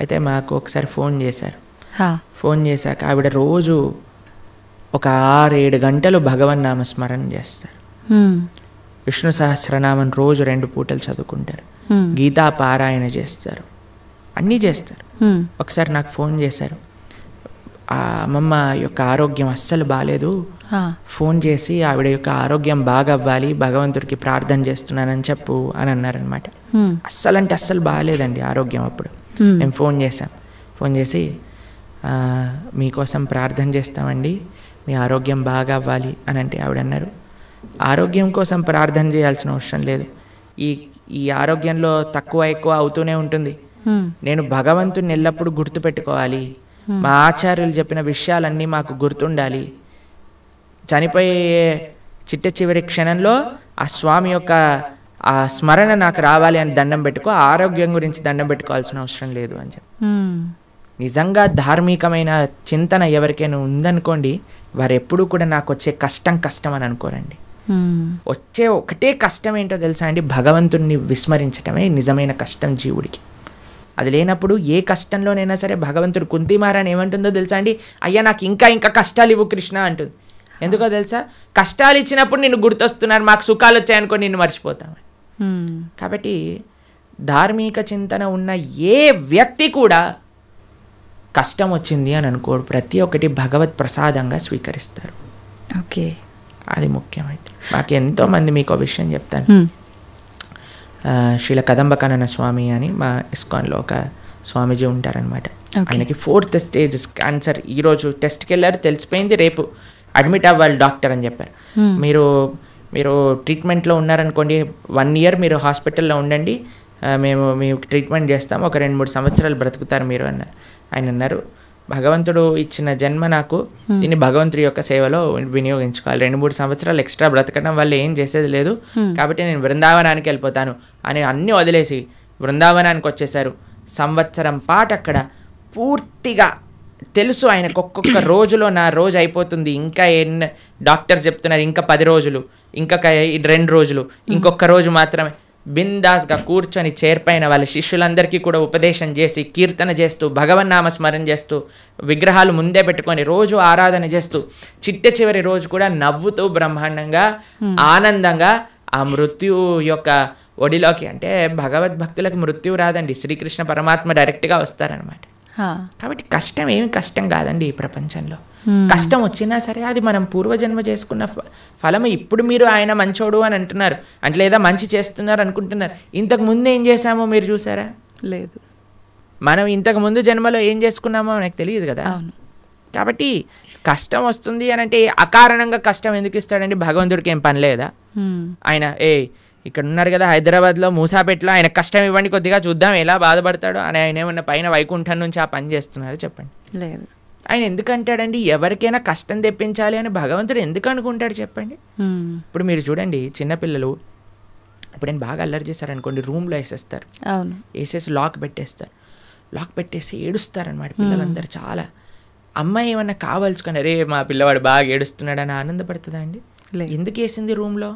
అయితే మాకు ఒకసారి ఫోన్ చేశారు. ఫోన్ చేశాక ఆవిడ రోజు ఒక 6-7 గంటలు భగవన్ నామ స్మరణ చేస్తారు. విష్ణు సహస్రనామం రోజు 2 పూటలు చదువుకుంటారు. గీతా పారాయణ చేస్తారు, అన్నీ చేస్తారు. ఒకసారి నాకు ఫోన్ చేశారు, ఆ అమ్మమ్మ యొక్క ఆరోగ్యం అస్సలు బాగాలేదు, ఫోన్ చేసి ఆవిడ యొక్క ఆరోగ్యం బాగా అవ్వాలి, భగవంతుడికి ప్రార్థన చేస్తున్నానని చెప్పు అని అన్నారనమాట. అస్సలు అంటే అస్సలు బాగాలేదండి ఆరోగ్యం. అప్పుడు మేము ఫోన్ చేసాం. ఫోన్ చేసి మీకోసం ప్రార్థన చేస్తామండి, మీ ఆరోగ్యం బాగా అవ్వాలి అని అంటే ఆవిడ అన్నారు, ఆరోగ్యం కోసం ప్రార్థన చేయాల్సిన అవసరం లేదు, ఈ ఆరోగ్యంలో తక్కువ ఎక్కువ అవుతూనే ఉంటుంది. నేను భగవంతుని ఎల్లప్పుడూ గుర్తుపెట్టుకోవాలి, మా ఆచార్యులు చెప్పిన విషయాలన్నీ మాకు గుర్తుండాలి. చనిపోయే చివరి క్షణంలో ఆ స్వామి యొక్క ఆ స్మరణ నాకు రావాలి అని దండం పెట్టుకో, ఆరోగ్యం గురించి దండం పెట్టుకోవాల్సిన అవసరం లేదు అని చెప్పి. నిజంగా ధార్మికమైన చింతన ఎవరికైనా ఉందనుకోండి, వారు ఎప్పుడూ కూడా నాకు వచ్చే కష్టం అని అనుకోరండి. వచ్చే ఒకటే కష్టం ఏంటో తెలుసా అండి? భగవంతుణ్ణి విస్మరించటమే నిజమైన కష్టం జీవుడికి. అది లేనప్పుడు ఏ కష్టంలోనైనా సరే భగవంతుడు కుంతిమారని ఏమంటుందో తెలుసా అండి? అయ్యా నాకు ఇంకా కష్టాలు ఇవ్వు కృష్ణ అంటుంది. ఎందుకో తెలుసా? కష్టాలు ఇచ్చినప్పుడు నిన్ను గుర్తొస్తున్నారు, మాకు సుఖాలు వచ్చాయనుకో నిన్ను మర్చిపోతామని. కాబట్టి ధార్మిక చింతన ఉన్న ఏ వ్యక్తి కూడా కష్టం వచ్చింది అని అనుకోడు, ప్రతి ఒక్కటి భగవత్ ప్రసాదంగా స్వీకరిస్తారు. ఓకే, అది ముఖ్యమైనది. మాకు ఎంతోమంది, మీకు ఒక విషయం చెప్తాను. శ్రీల కదంబకానన స్వామి అని మా ఇస్కాన్లో ఒక స్వామీజీ ఉంటారనమాట. ఆయనకి 4th stage క్యాన్సర్. ఈరోజు టెస్ట్కి వెళ్ళారు, తెలిసిపోయింది, రేపు అడ్మిట్ అవ్వాలి డాక్టర్ అని చెప్పారు. మీరు ట్రీట్మెంట్లో ఉన్నారనుకోండి, 1 year మీరు హాస్పిటల్లో ఉండండి, మేము మీకు ట్రీట్మెంట్ చేస్తాము, ఒక 2-3 సంవత్సరాలు బ్రతుకుతారు మీరు అన్నారు. ఆయన అన్నారు, భగవంతుడు ఇచ్చిన జన్మ నాకు, దీన్ని భగవంతుడి యొక్క సేవలో వినియోగించుకోవాలి, 2-3 సంవత్సరాలు ఎక్స్ట్రా బ్రతకడం వల్ల ఏం చేసేది లేదు, కాబట్టి నేను బృందావనానికి వెళ్ళిపోతాను అని అన్నీ వదిలేసి బృందావనానికి వచ్చేసారు. సంవత్సరం పాటు అక్కడ పూర్తిగా తెలుసు ఆయనకు, ఒక్కొక్క రోజులో నా రోజు అయిపోతుంది, ఇంకా డాక్టర్స్ చెప్తున్నారు ఇంకా 10 రోజులు, ఇంకా 2 రోజులు, ఇంకొక రోజు మాత్రమే. బిందాస్గా కూర్చొని చేర్పైన వాళ్ళ శిష్యులందరికీ కూడా ఉపదేశం చేసి కీర్తన చేస్తూ భగవన్నామ స్మరణ చేస్తూ విగ్రహాలు ముందే పెట్టుకొని రోజు ఆరాధన చేస్తూ చిట్ట చివరి రోజు కూడా నవ్వుతూ బ్రహ్మాండంగా ఆనందంగా ఆ మృత్యు యొక్క ఒడిలోకి, అంటే భగవద్భక్తులకు మృత్యు రాదండి, శ్రీకృష్ణ పరమాత్మ డైరెక్ట్గా వస్తారనమాట. కాబట్టి కష్టం ఏమి కష్టం కాదండి ఈ ప్రపంచంలో. కష్టం వచ్చినా సరే అది మనం పూర్వజన్మ చేసుకున్న ఫలము. ఇప్పుడు మీరు ఆయన మంచోడు అని అంటున్నారు అంటే లేదా మంచి చేస్తున్నారు అనుకుంటున్నారు, ఇంతకు ముందు ఏం చేశామో మీరు చూసారా? లేదు. మనం ఇంతకు ముందు జన్మలో ఏం చేసుకున్నామో మనకు తెలియదు కదా. కాబట్టి కష్టం వస్తుంది అని అంటే అకారణంగా కష్టం ఎందుకు ఇస్తాడండి? భగవంతుడికి ఏం పని లేదా? ఆయన ఇక్కడ ఉన్నారు కదా హైదరాబాద్లో మూసాపేటలో, ఆయన కష్టం ఇవ్వండి కొద్దిగా చూద్దాం ఎలా బాధపడతాడో అని ఆయన ఏమన్నా పైన వైకుంఠం నుంచి ఆ పని చేస్తున్నారు చెప్పండి? లేదు. ఆయన ఎందుకు అంటాడండి ఎవరికైనా కష్టం తెప్పించాలి అని భగవంతుడు ఎందుకు అనుకుంటాడు చెప్పండి? ఇప్పుడు మీరు చూడండి చిన్నపిల్లలు ఎప్పుడైనా బాగా అల్లరి చేశారనుకోండి రూమ్లో వేసేస్తారు, వేసేసి లాక్ పెట్టేసి ఏడుస్తారనమాట పిల్లలందరూ చాలా. అమ్మాయి ఏమన్నా కావాల్సుకొని అరే మా పిల్లవాడు బాగా ఏడుస్తున్నాడు అని ఆనందపడుతుందా అండి? ఎందుకు వేసింది రూమ్లో?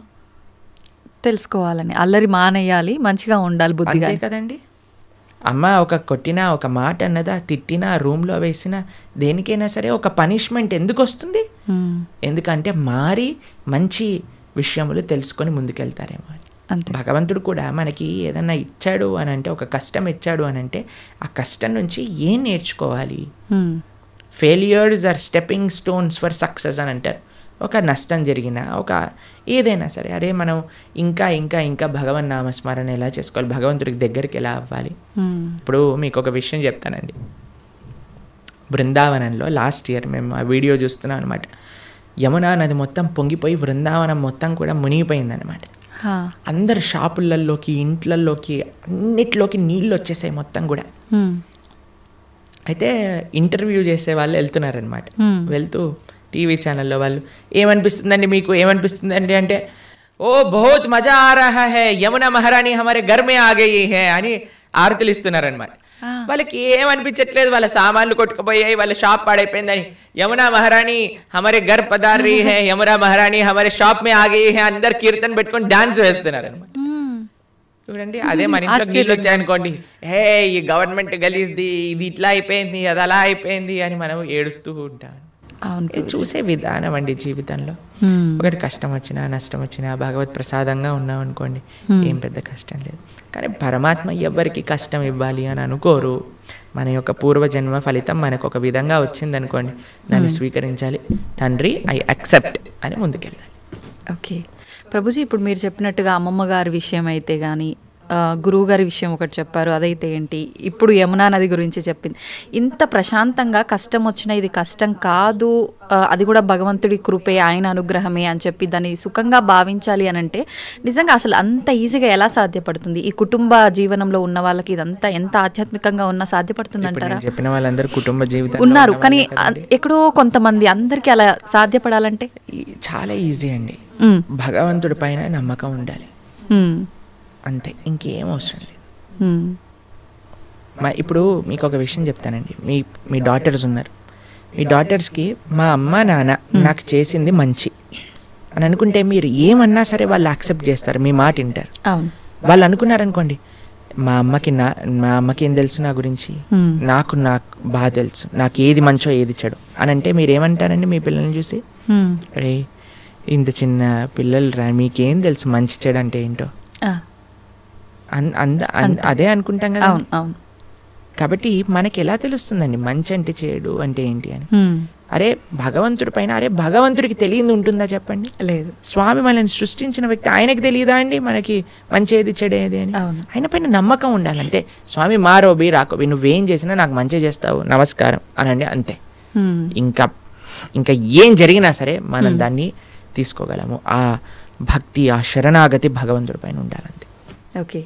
తెలుసుకోవాలని, అల్లరి మానేయాలి, మంచిగా ఉండాలి బుద్ధిగా కదండి. అమ్మ ఒక కొట్టినా ఒక మాట అన్నదా తిట్టినా రూమ్లో వేసినా దేనికైనా సరే ఒక పనిష్మెంట్ ఎందుకు వస్తుంది? ఎందుకంటే మారి మంచి విషయములు తెలుసుకొని ముందుకెళ్తారేమో. భగవంతుడు కూడా మనకి ఏదన్నా ఇచ్చాడు అని అంటే, ఒక కష్టం ఇచ్చాడు అని అంటే ఆ కష్టం నుంచి ఏం నేర్చుకోవాలి? Failures are stepping stones for success అని అంటారు. ఒక నష్టం జరిగిన ఒక ఏదైనా సరే అరే మనం ఇంకా ఇంకా ఇంకా భగవన్ నామస్మరణ ఎలా చేసుకోవాలి, భగవంతుడికి దగ్గరికి ఎలా అవ్వాలి. ఇప్పుడు మీకు ఒక విషయం చెప్తానండి. బృందావనంలో లాస్ట్ ఇయర్ మేము ఆ వీడియో చూస్తున్నాం అనమాట. యమునా నది మొత్తం పొంగిపోయి బృందావనం మొత్తం కూడా మునిగిపోయిందనమాట. అందరు షాపులలోకి ఇంట్లలోకి అన్నిట్లోకి నీళ్ళు వచ్చేసాయి మొత్తం కూడా. అయితే ఇంటర్వ్యూ చేసే వాళ్ళు వెళ్తున్నారనమాట. వెళ్తూ టీవీ ఛానల్లో వాళ్ళు ఏమనిపిస్తుందండి మీకు, ఏమనిపిస్తుందండి అంటే ఓ బహుత్ మజా ఆ రహా హై యమునా మహారాణి హమారే ఘర్ మే ఆ గయి హై అని ఆరతులు ఇస్తున్నారనమాట. వాళ్ళకి ఏమనిపించట్లేదు, వాళ్ళ సామాన్లు కొట్టుకుపోయాయి, వాళ్ళ షాప్ పాడైపోయిందని. యమునా మహారాణి హమారే ఘర్ పధార్ రహీ హై, యమునా మహారాణి హమారే షాప్ మే ఆ గయి హై, అందరు కీర్తన పెట్టుకొని డాన్స్ వేస్తున్నారు అనమాట. చూడండి, అదే మన ఇంట్లో నీళ్ళు వచ్చాయనుకోండి, హే ఈ గవర్నమెంట్ గలీజ్ది, ఇది ఇట్లా అయిపోయింది, అది అలా అయిపోయింది అని మనం ఏడుస్తూ ఉంటాం. చూసే విధానం అండి జీవితంలో. ఒకటి కష్టం వచ్చినా నష్టం వచ్చినా భగవత్ ప్రసాదంగా ఉన్నాం అనుకోండి, ఏం పెద్ద కష్టం లేదు. కానీ పరమాత్మ ఎవరికి కష్టం ఇవ్వాలి అని అనుకోరు. మన యొక్క పూర్వజన్మ ఫలితం మనకు ఒక విధంగా వచ్చిందనుకోండి, దాన్ని స్వీకరించాలి. తండ్రి ఐ యాక్సెప్ట్ అని ముందుకెళ్ళాలి. ఓకే ప్రభుజీ, ఇప్పుడు మీరు చెప్పినట్టుగా అమ్మమ్మ గారి విషయం అయితే కానీ, గురువు గారి విషయం ఒకటి చెప్పారు, అదైతే ఏంటి, ఇప్పుడు యమునా నది గురించి చెప్పింది. ఇంత ప్రశాంతంగా కష్టం వచ్చినా ఇది కష్టం కాదు, అది కూడా భగవంతుడి కృపే, ఆయన అనుగ్రహమే అని చెప్పి దాన్ని సుఖంగా భావించాలి అని అంటే నిజంగా అసలు అంత ఈజీగా ఎలా సాధ్యపడుతుంది? ఈ కుటుంబ జీవనంలో ఉన్న వాళ్ళకి ఇదంతా ఎంత ఆధ్యాత్మికంగా ఉన్నా సాధ్యపడుతుంది అంటారా? చెప్పిన వాళ్ళందరూ కుటుంబ జీవితం ఉన్నారు, కానీ ఎక్కడో కొంతమంది, అందరికీ అలా సాధ్యపడాలంటే చాలా ఈజీ అండి. భగవంతుడి పైన నమ్మకం ఉండాలి అంతే, ఇంకేం అవసరం లేదు. ఇప్పుడు మీకు ఒక విషయం చెప్తానండి. మీ డాటర్స్ ఉన్నారు, మీ డాటర్స్కి మా అమ్మ నాన్న నాకు చేసింది మంచి అని అనుకుంటే మీరు ఏమన్నా సరే వాళ్ళు యాక్సెప్ట్ చేస్తారు, మీ మాట వింటారు. వాళ్ళు అనుకున్నారనుకోండి, మా అమ్మకి ఏం తెలుసు నా గురించి, నాకు బాగా తెలుసు, నాకు ఏది మంచో ఏది చెడు అని అంటే మీరు ఏమంటారండి మీ పిల్లల్ని చూసి? అరే ఇంత చిన్న పిల్లలు రా, మీకేం తెలుసు మంచి చెడు అంటే ఏంటో, అదే అనుకుంటాం కదా. కాబట్టి మనకి ఎలా తెలుస్తుందండి మంచి అంటే చెడు అంటే ఏంటి అని? అరే భగవంతుడి పైన, అరే భగవంతుడికి తెలియదు ఉంటుందా చెప్పండి? లేదు. స్వామి మనల్ని సృష్టించిన వ్యక్తి, ఆయనకి తెలియదా అండి మనకి మంచి ఏది చెడు ఏది అని? ఆయన పైన నమ్మకం ఉండాలంతే. స్వామి మారోబి రాకోబి, నువ్వేం చేసినా నాకు మంచి చేస్తావు, నమస్కారం అనండి అంతే. ఇంకా ఏం జరిగినా సరే మనం దాన్ని తీసుకోగలము. ఆ భక్తి, ఆ శరణాగతి భగవంతుడి పైన ఉండాలంతే. ఓకే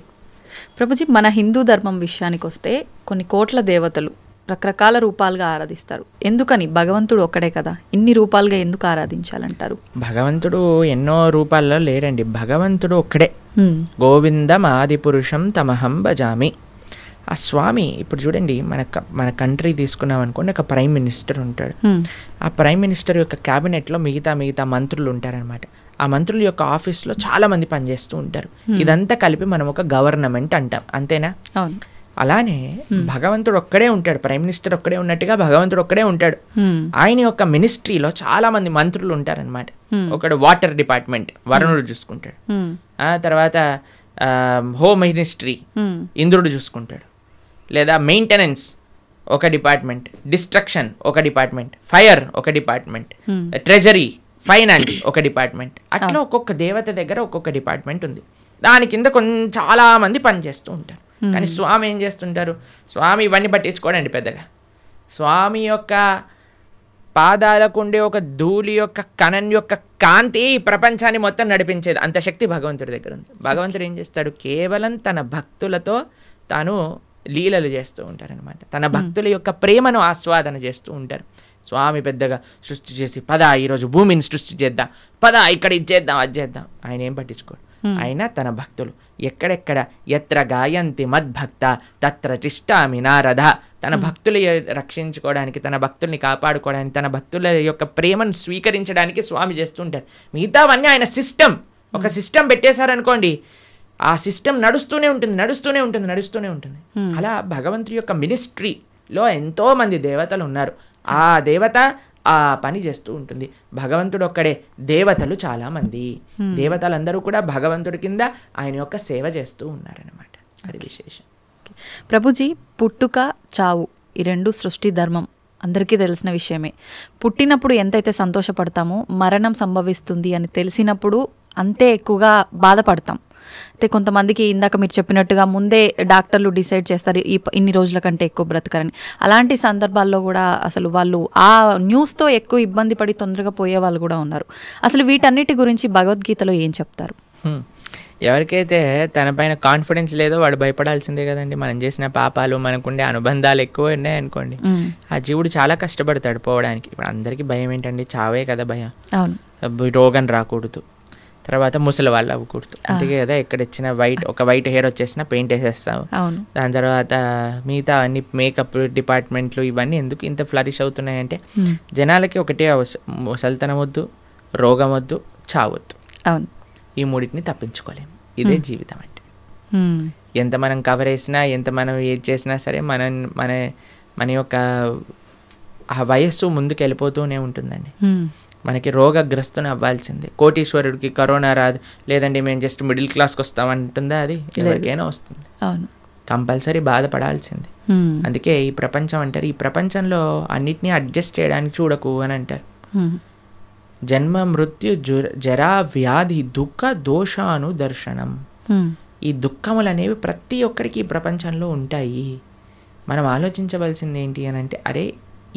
ప్రభుజీ, మన హిందూ ధర్మం విషయానికి వస్తే కొన్ని కోట్ల దేవతలు రకరకాల రూపాలుగా ఆరాధిస్తారు. ఎందుకని? భగవంతుడు ఒక్కడే కదా, ఇన్ని రూపాలుగా ఎందుకు ఆరాధించాలంటారు? భగవంతుడు ఎన్నో రూపాల్లో లేడండి, భగవంతుడు ఒక్కడే. గోవిందం ఆది పురుషం తమహం భజామి. ఆ స్వామి ఇప్పుడు చూడండి, మన కంట్రీ తీసుకున్నాం అనుకోండి, ఒక ప్రైమ్ మినిస్టర్ ఉంటాడు. ఆ ప్రైమ్ మినిస్టర్ యొక్క క్యాబినెట్లో మిగతా మంత్రులు ఉంటారనమాట. ఆ మంత్రుల యొక్క ఆఫీస్లో చాలా మంది పనిచేస్తూ ఉంటారు. ఇదంతా కలిపి మనం ఒక గవర్నమెంట్ అంటాం, అంతేనా? అలానే భగవంతుడు ఒక్కడే ఉంటాడు, ప్రైమ్ మినిస్టర్ ఒక్కడే ఉన్నట్టుగా భగవంతుడు ఒక్కడే ఉంటాడు. ఆయన యొక్క మినిస్ట్రీలో చాలా మంది మంత్రులు ఉంటారనమాట. ఒకడు వాటర్ డిపార్ట్మెంట్ వరుణుడు చూసుకుంటాడు, తర్వాత హోమ్ మినిస్ట్రీ ఇంద్రుడు చూసుకుంటాడు, లేదా మెయింటెనెన్స్ ఒక డిపార్ట్మెంట్, డిస్ట్రక్షన్ ఒక డిపార్ట్మెంట్, ఫైర్ ఒక డిపార్ట్మెంట్, ట్రెజరీ ఫైనాన్స్ ఒక డిపార్ట్మెంట్. అట్లా ఒక్కొక్క దేవత దగ్గర ఒక్కొక్క డిపార్ట్మెంట్ ఉంది. దాని కింద చాలా మంది పనిచేస్తూ ఉంటారు. కానీ స్వామి ఏం చేస్తుంటారు? స్వామి ఇవన్నీ పట్టించుకోడండి పెద్దగా. స్వామి యొక్క పాదాలకు ఉండే ఒక ధూళి యొక్క కణం యొక్క కాంతి ఈ ప్రపంచాన్ని మొత్తం నడిపించేది అంత శక్తి భగవంతుడి దగ్గర ఉంది. భగవంతుడు ఏం చేస్తాడు? కేవలం తన భక్తులతో తాను లీలలు చేస్తూ ఉంటారనమాట. తన భక్తుల యొక్క ప్రేమను ఆస్వాదన చేస్తూ ఉంటారు. స్వామి పెద్దగా సృష్టి చేసి పద ఈరోజు భూమిని సృష్టి చేద్దాం, పద ఇక్కడ ఇది చేద్దాం అది చేద్దాం, ఆయన ఏం పట్టించుకోడు. ఆయన తన భక్తులు ఎక్కడెక్కడ ఎత్ర గాయంతి మద్భక్త తత్ర తిష్టామి నారద, తన భక్తులు రక్షించుకోవడానికి, తన భక్తుల్ని కాపాడుకోవడానికి, తన భక్తుల యొక్క ప్రేమను స్వీకరించడానికి స్వామి చేస్తూ ఉంటారు. మిగతావన్నీ ఆయన సిస్టమ్, ఒక సిస్టమ్ పెట్టేశారనుకోండి, ఆ సిస్టమ్ నడుస్తూనే ఉంటుంది. అలా భగవంతుడి యొక్క మినిస్ట్రీలో ఎంతో మంది దేవతలు ఉన్నారు. ఆ దేవత ఆ పని చేస్తూ ఉంటుంది. భగవంతుడు ఒక్కడే, దేవతలు చాలా మంది. దేవతలందరూ కూడా భగవంతుడి కింద ఆయన యొక్క సేవ చేస్తూ ఉన్నారనమాట. అది విశేషం. ప్రభుజీ, పుట్టుక చావు ఈ రెండు సృష్టి ధర్మం అందరికీ తెలిసిన విషయమే. పుట్టినప్పుడు ఎంతైతే సంతోషపడతామో మరణం సంభవిస్తుంది అని తెలిసినప్పుడు అంతే ఎక్కువగా బాధపడతాం. అయితే కొంతమందికి ఇందాక మీరు చెప్పినట్టుగా ముందే డాక్టర్లు డిసైడ్ చేస్తారు ఇన్ని రోజుల కంటే ఎక్కువ బ్రతకరని. అలాంటి సందర్భాల్లో కూడా అసలు వాళ్ళు ఆ న్యూస్తో ఎక్కువ ఇబ్బంది పడి తొందరగా పోయే వాళ్ళు కూడా ఉన్నారు. అసలు వీటన్నిటి గురించి భగవద్గీతలో ఏం చెప్తారు? ఎవరికైతే తన పైన కాన్ఫిడెన్స్ లేదో వాడు భయపడాల్సిందే కదండి. మనం చేసిన పాపాలు, మనకుండే అనుబంధాలు ఎక్కువ ఉన్నాయనుకోండి, ఆ జీవుడు చాలా కష్టపడతాడు పోవడానికి. ఇప్పుడు అందరికీ భయం ఏంటండి? చావే కదా భయం. రోగం రాకూడదు, తర్వాత ముసలి వాళ్ళు అవ్వకూడదు, అందుకే కదా ఎక్కడిచ్చిన వైట్ హెయిర్ వచ్చేసిన పెయింట్ వేసేస్తాము. దాని తర్వాత మిగతా అన్ని మేకప్ డిపార్ట్మెంట్లు ఇవన్నీ ఎందుకు ఇంత ఫ్లరిష్ అవుతున్నాయంటే జనాలకి ఒకటే ముసలితనం వద్దు, రోగం వద్దు, చావద్దు. ఈ మూడింటిని తప్పించుకోలేము. ఇదే జీవితం అంటే. ఎంత మనం కవర్ వేసినా, ఎంత మనం ఏది చేసినా సరే మన యొక్క ఆ వయస్సు ముందుకు వెళ్ళిపోతూనే ఉంటుందండి. మనకి రోగగ్రస్తుని అవ్వాల్సిందే. కోటీశ్వరుడికి కరోనా రాదు, లేదండి మేము జస్ట్ మిడిల్ క్లాస్కి వస్తామంటుందా? అది ఎవరికైనా వస్తుంది, కంపల్సరీ బాధపడాల్సిందే. అందుకే ఈ ప్రపంచం అంటారు, ఈ ప్రపంచంలో అన్నిటినీ అడ్జస్ట్ చేయడానికి చూడకు అని అంటారు. జన్మ మృత్యు జరా వ్యాధి దుఃఖ దోషాను దర్శనం. ఈ దుఃఖములు అనేవి ప్రతి ఒక్కరికి ఈ ప్రపంచంలో ఉంటాయి. మనం ఆలోచించవలసింది ఏంటి అని అంటే, అరే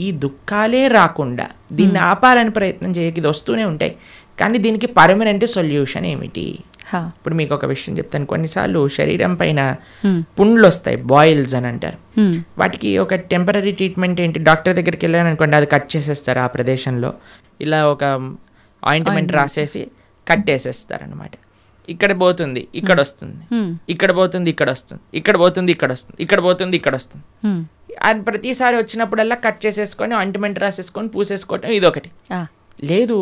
ఈ దుఃఖాలే రాకుండా దీన్ని ఆపాలని ప్రయత్నం చేయక ఇది వస్తూనే ఉంటాయి, కానీ దీనికి పర్మనెంట్ సొల్యూషన్ ఏమిటి? ఇప్పుడు మీకు ఒక విషయం చెప్తాను. కొన్నిసార్లు శరీరం పైన పుండ్లు వస్తాయి, బాయిల్స్ అని అంటారు. వాటికి ఒక టెంపరీ ట్రీట్మెంట్ ఏంటి? డాక్టర్ దగ్గరికి వెళ్ళాను అనుకోండి, అది కట్ చేసేస్తారు. ఆ ప్రదేశంలో ఇలా ఒక ఆయింట్మెంట్ రాసేసి కట్టేసేస్తారు అనమాట. ఇక్కడ పోతుంది, ఇక్కడ వస్తుంది, ఇక్కడ పోతుంది, ఇక్కడ వస్తుంది, ఇక్కడ పోతుంది, ఇక్కడ వస్తుంది, ఇక్కడ పోతుంది, ఇక్కడ వస్తుంది. అది ప్రతిసారి వచ్చినప్పుడల్లా కట్ చేసేసుకొని ఆయింట్మెంట్ రాసేసుకొని పూసేసుకోవటం ఇదొకటి. లేదు,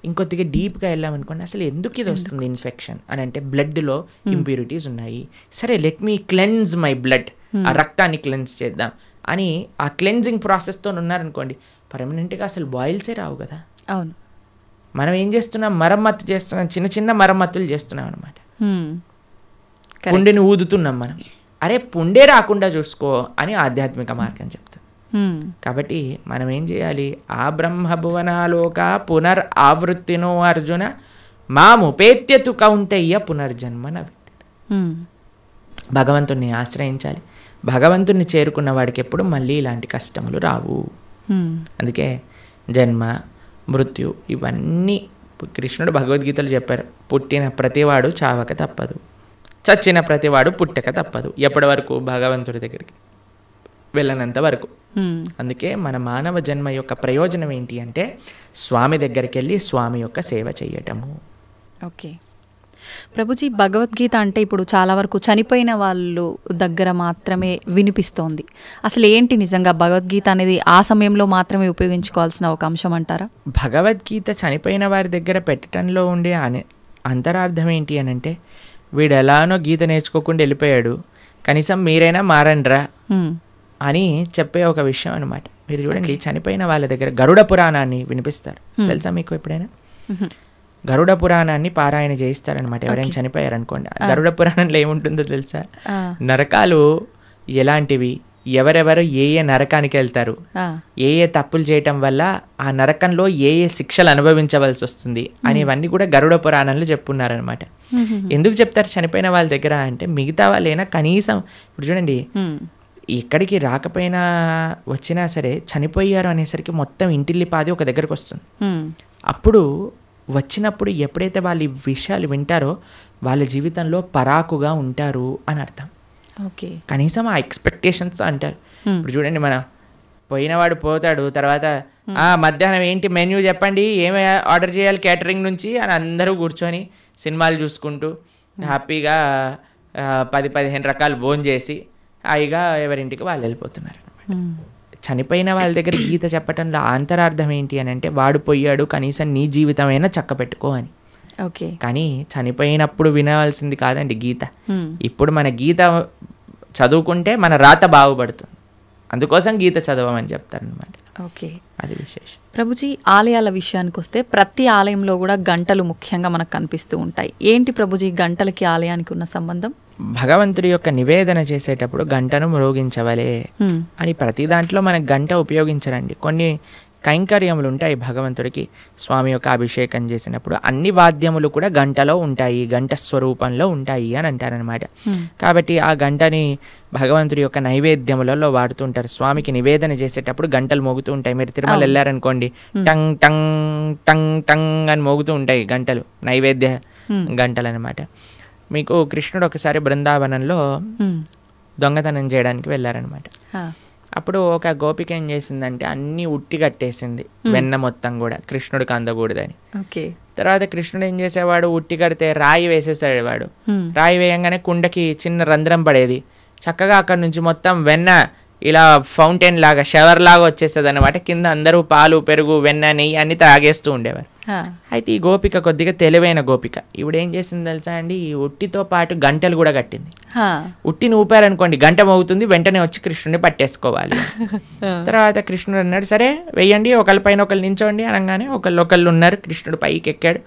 ఇంకొద్దిగా డీప్గా వెళ్ళామనుకోండి, అసలు ఎందుకు ఇది వస్తుంది ఇన్ఫెక్షన్ అని అంటే బ్లడ్లో ఇంప్యూరిటీస్ ఉన్నాయి. సరే, let me cleanse my blood, ఆ రక్తాన్ని క్లెన్స్ చేద్దాం అని ఆ క్లెన్జింగ్ ప్రాసెస్తో ఉన్నారనుకోండి, పర్మనెంట్గా అసలు బాయిల్సే రావు కదా. అవును, మనం ఏం చేస్తున్నాం? మరమ్మత్తు చేస్తున్నాం, చిన్న చిన్న మరమ్మతులు చేస్తున్నాం అనమాట. పుండిని ఊదుతున్నాం మనం. అరే పుండే రాకుండా చూసుకో అని ఆధ్యాత్మిక మార్గం చెప్తాం. కాబట్టి మనం ఏం చేయాలి? ఆ బ్రహ్మభువనాలోక పునర్ ఆవృత్తినో అర్జున మాముపేత్యతు కౌంతయ్య పునర్జన్మన. భగవంతుణ్ణి ఆశ్రయించాలి. భగవంతుణ్ణి చేరుకున్న వాడికి ఎప్పుడు మళ్ళీ ఇలాంటి కష్టములు రావు. అందుకే జన్మ మృత్యు ఇవన్నీ కృష్ణుడు భగవద్గీతలు చెప్పారు. పుట్టిన ప్రతివాడు చావక తప్పదు, చచ్చిన ప్రతివాడు పుట్టక తప్పదు. ఎప్పటి వరకు? భగవంతుడి దగ్గరికి వెళ్ళనంత వరకు. అందుకే మన మానవ జన్మ యొక్క ప్రయోజనం ఏంటి అంటే స్వామి దగ్గరికి వెళ్ళి స్వామి యొక్క సేవ చేయటము. ఓకే, ప్రభుజీ, భగవద్గీత అంటే ఇప్పుడు చాలా వరకు చనిపోయిన వాళ్ళు దగ్గర మాత్రమే వినిపిస్తోంది. అసలు ఏంటి నిజంగా భగవద్గీత అనేది ఆ సమయంలో మాత్రమే ఉపయోగించుకోవాల్సిన ఒక అంశం అంటారా? భగవద్గీత చనిపోయిన వారి దగ్గర పెట్టడంలో ఉండే అంతరార్థం ఏంటి అని అంటే, వీడు ఎలానో గీత నేర్చుకోకుండా వెళ్ళిపోయాడు, కనీసం మీరైనా మారండ్రా అని చెప్పే ఒక విషయం అనమాట. మీరు చూడండి, చనిపోయిన వాళ్ళ దగ్గర గరుడ పురాణాన్ని వినిపిస్తారు. తెలుసా మీకు ఎప్పుడైనా? గరుడ పురాణాన్ని పారాయణ చేయిస్తారనమాట ఎవరైనా చనిపోయారనుకోండి. గరుడ పురాణంలో ఏముంటుందో తెలుసా? నరకాలు ఎలాంటివి, ఎవరెవరు ఏ ఏ నరకానికి వెళ్తారు, ఏ ఏ తప్పులు చేయటం వల్ల ఆ నరకంలో ఏ ఏ శిక్షలు అనుభవించవలసి వస్తుంది అనేవన్నీ కూడా గరుడ పురాణంలో చెప్పున్నారనమాట. ఎందుకు చెప్తారు చనిపోయిన వాళ్ళ దగ్గర అంటే, మిగతా వాళ్ళైనా కనీసం ఇప్పుడు చూడండి, ఎక్కడికి రాకపోయినా వచ్చినా సరే చనిపోయారు అనేసరికి మొత్తం ఇంటిల్లిపాది ఒక దగ్గరకు వస్తుంది. అప్పుడు వచ్చినప్పుడు ఎప్పుడైతే వాళ్ళు ఈ విషయాలు వింటారో వాళ్ళ జీవితంలో పరాకుగా ఉంటారు అని అర్థం. ఓకే, కనీసం ఆ ఎక్స్పెక్టేషన్స్ అంటారు. ఇప్పుడు చూడండి, మన పోయినవాడు పోతాడు, తర్వాత మధ్యాహ్నం ఏంటి మెన్యూ చెప్పండి, ఏమి ఆర్డర్ చేయాలి కేటరింగ్ నుంచి అని అందరూ కూర్చొని సినిమాలు చూసుకుంటూ హ్యాపీగా 10-15 రకాలు భోజనం చేసి హాయిగా ఎవరింటికి వాళ్ళు వెళ్ళిపోతున్నారు. చనిపోయిన వాళ్ళ దగ్గర గీత చెప్పటంలో అంతరార్థం ఏంటి అని అంటే, వాడు పోయాడు, కనీసం నీ జీవితమైనా చక్క పెట్టుకో అని. ఓకే, కానీ చనిపోయినప్పుడు వినవలసింది కాదండి గీత. ఇప్పుడు మన గీత చదువుకుంటే మన రాత బాగుపడుతుంది, అందుకోసం గీత చదవమని చెప్తారనమాట. ఓకే, అది విశేషం. ప్రభుజీ, ఆలయాల విషయానికి వస్తే ప్రతి ఆలయంలో కూడా గంటలు ముఖ్యంగా మనకు కనిపిస్తూ ఉంటాయి. ఏంటి ప్రభుజీ గంటలకి ఆలయానికి ఉన్న సంబంధం? భగవంతుడి యొక్క నివేదన చేసేటప్పుడు గంటను మ్రోగించవలే అని ప్రతి దాంట్లో మనకు గంట ఉపయోగించరండి. కొన్ని కైంకర్యములు ఉంటాయి భగవంతుడికి. స్వామి యొక్క అభిషేకం చేసినప్పుడు అన్ని వాద్యములు కూడా గంటలో ఉంటాయి, గంట స్వరూపంలో ఉంటాయి అని అంటారనమాట. కాబట్టి ఆ గంటని భగవంతుడి యొక్క నైవేద్యములలో వాడుతుంటారు. స్వామికి నివేదన చేసేటప్పుడు గంటలు మోగుతూ ఉంటాయి. మీరు తిరుమల వెళ్ళారనుకోండి, టంగ్ టంగ్ టంగ్ టంగ్ అని మోగుతూ ఉంటాయి గంటలు, నైవేద్య గంటలు అనమాట. మీకు కృష్ణుడు ఒకసారి బృందావనంలో దొంగతనం చేయడానికి వెళ్ళారనమాట. అప్పుడు ఒక గోపిక ఏం చేసిందంటే అన్ని ఉట్టి కట్టేసింది, వెన్న మొత్తం కూడా కృష్ణుడికి అందకూడదని. తర్వాత కృష్ణుడు ఏం చేసేవాడు, ఉట్టి కడితే రాయి వేసేసాడు వాడు. రాయి వేయంగానే కుండకి చిన్న రంధ్రం పడేది, చక్కగా అక్కడ నుంచి మొత్తం వెన్న ఇలా ఫౌంటైన్ లాగా షవర్ లాగా వచ్చేస్తుంది అనమాట. కింద అందరూ పాలు పెరుగు వెన్న నెయ్యి అన్ని తాగేస్తూ ఉండేవారు. అయితే ఈ గోపిక కొద్దిగా తెలివైన గోపిక, ఇప్పుడు ఏం చేసింది తెలుసా అండి, ఈ ఉట్టితో పాటు గంటలు కూడా కట్టింది. ఉట్టిని ఊపారనుకోండి గంట మోగుతుంది, వెంటనే వచ్చి కృష్ణుడిని పట్టేసుకోవాలి. తర్వాత కృష్ణుడు అన్నాడు, సరే వెయ్యండి, ఒకళ్ళ పైన ఒకళ్ళు నించోండి అనగానే ఒకళ్ళు ఉన్నారు. కృష్ణుడు పైకి ఎక్కాడు.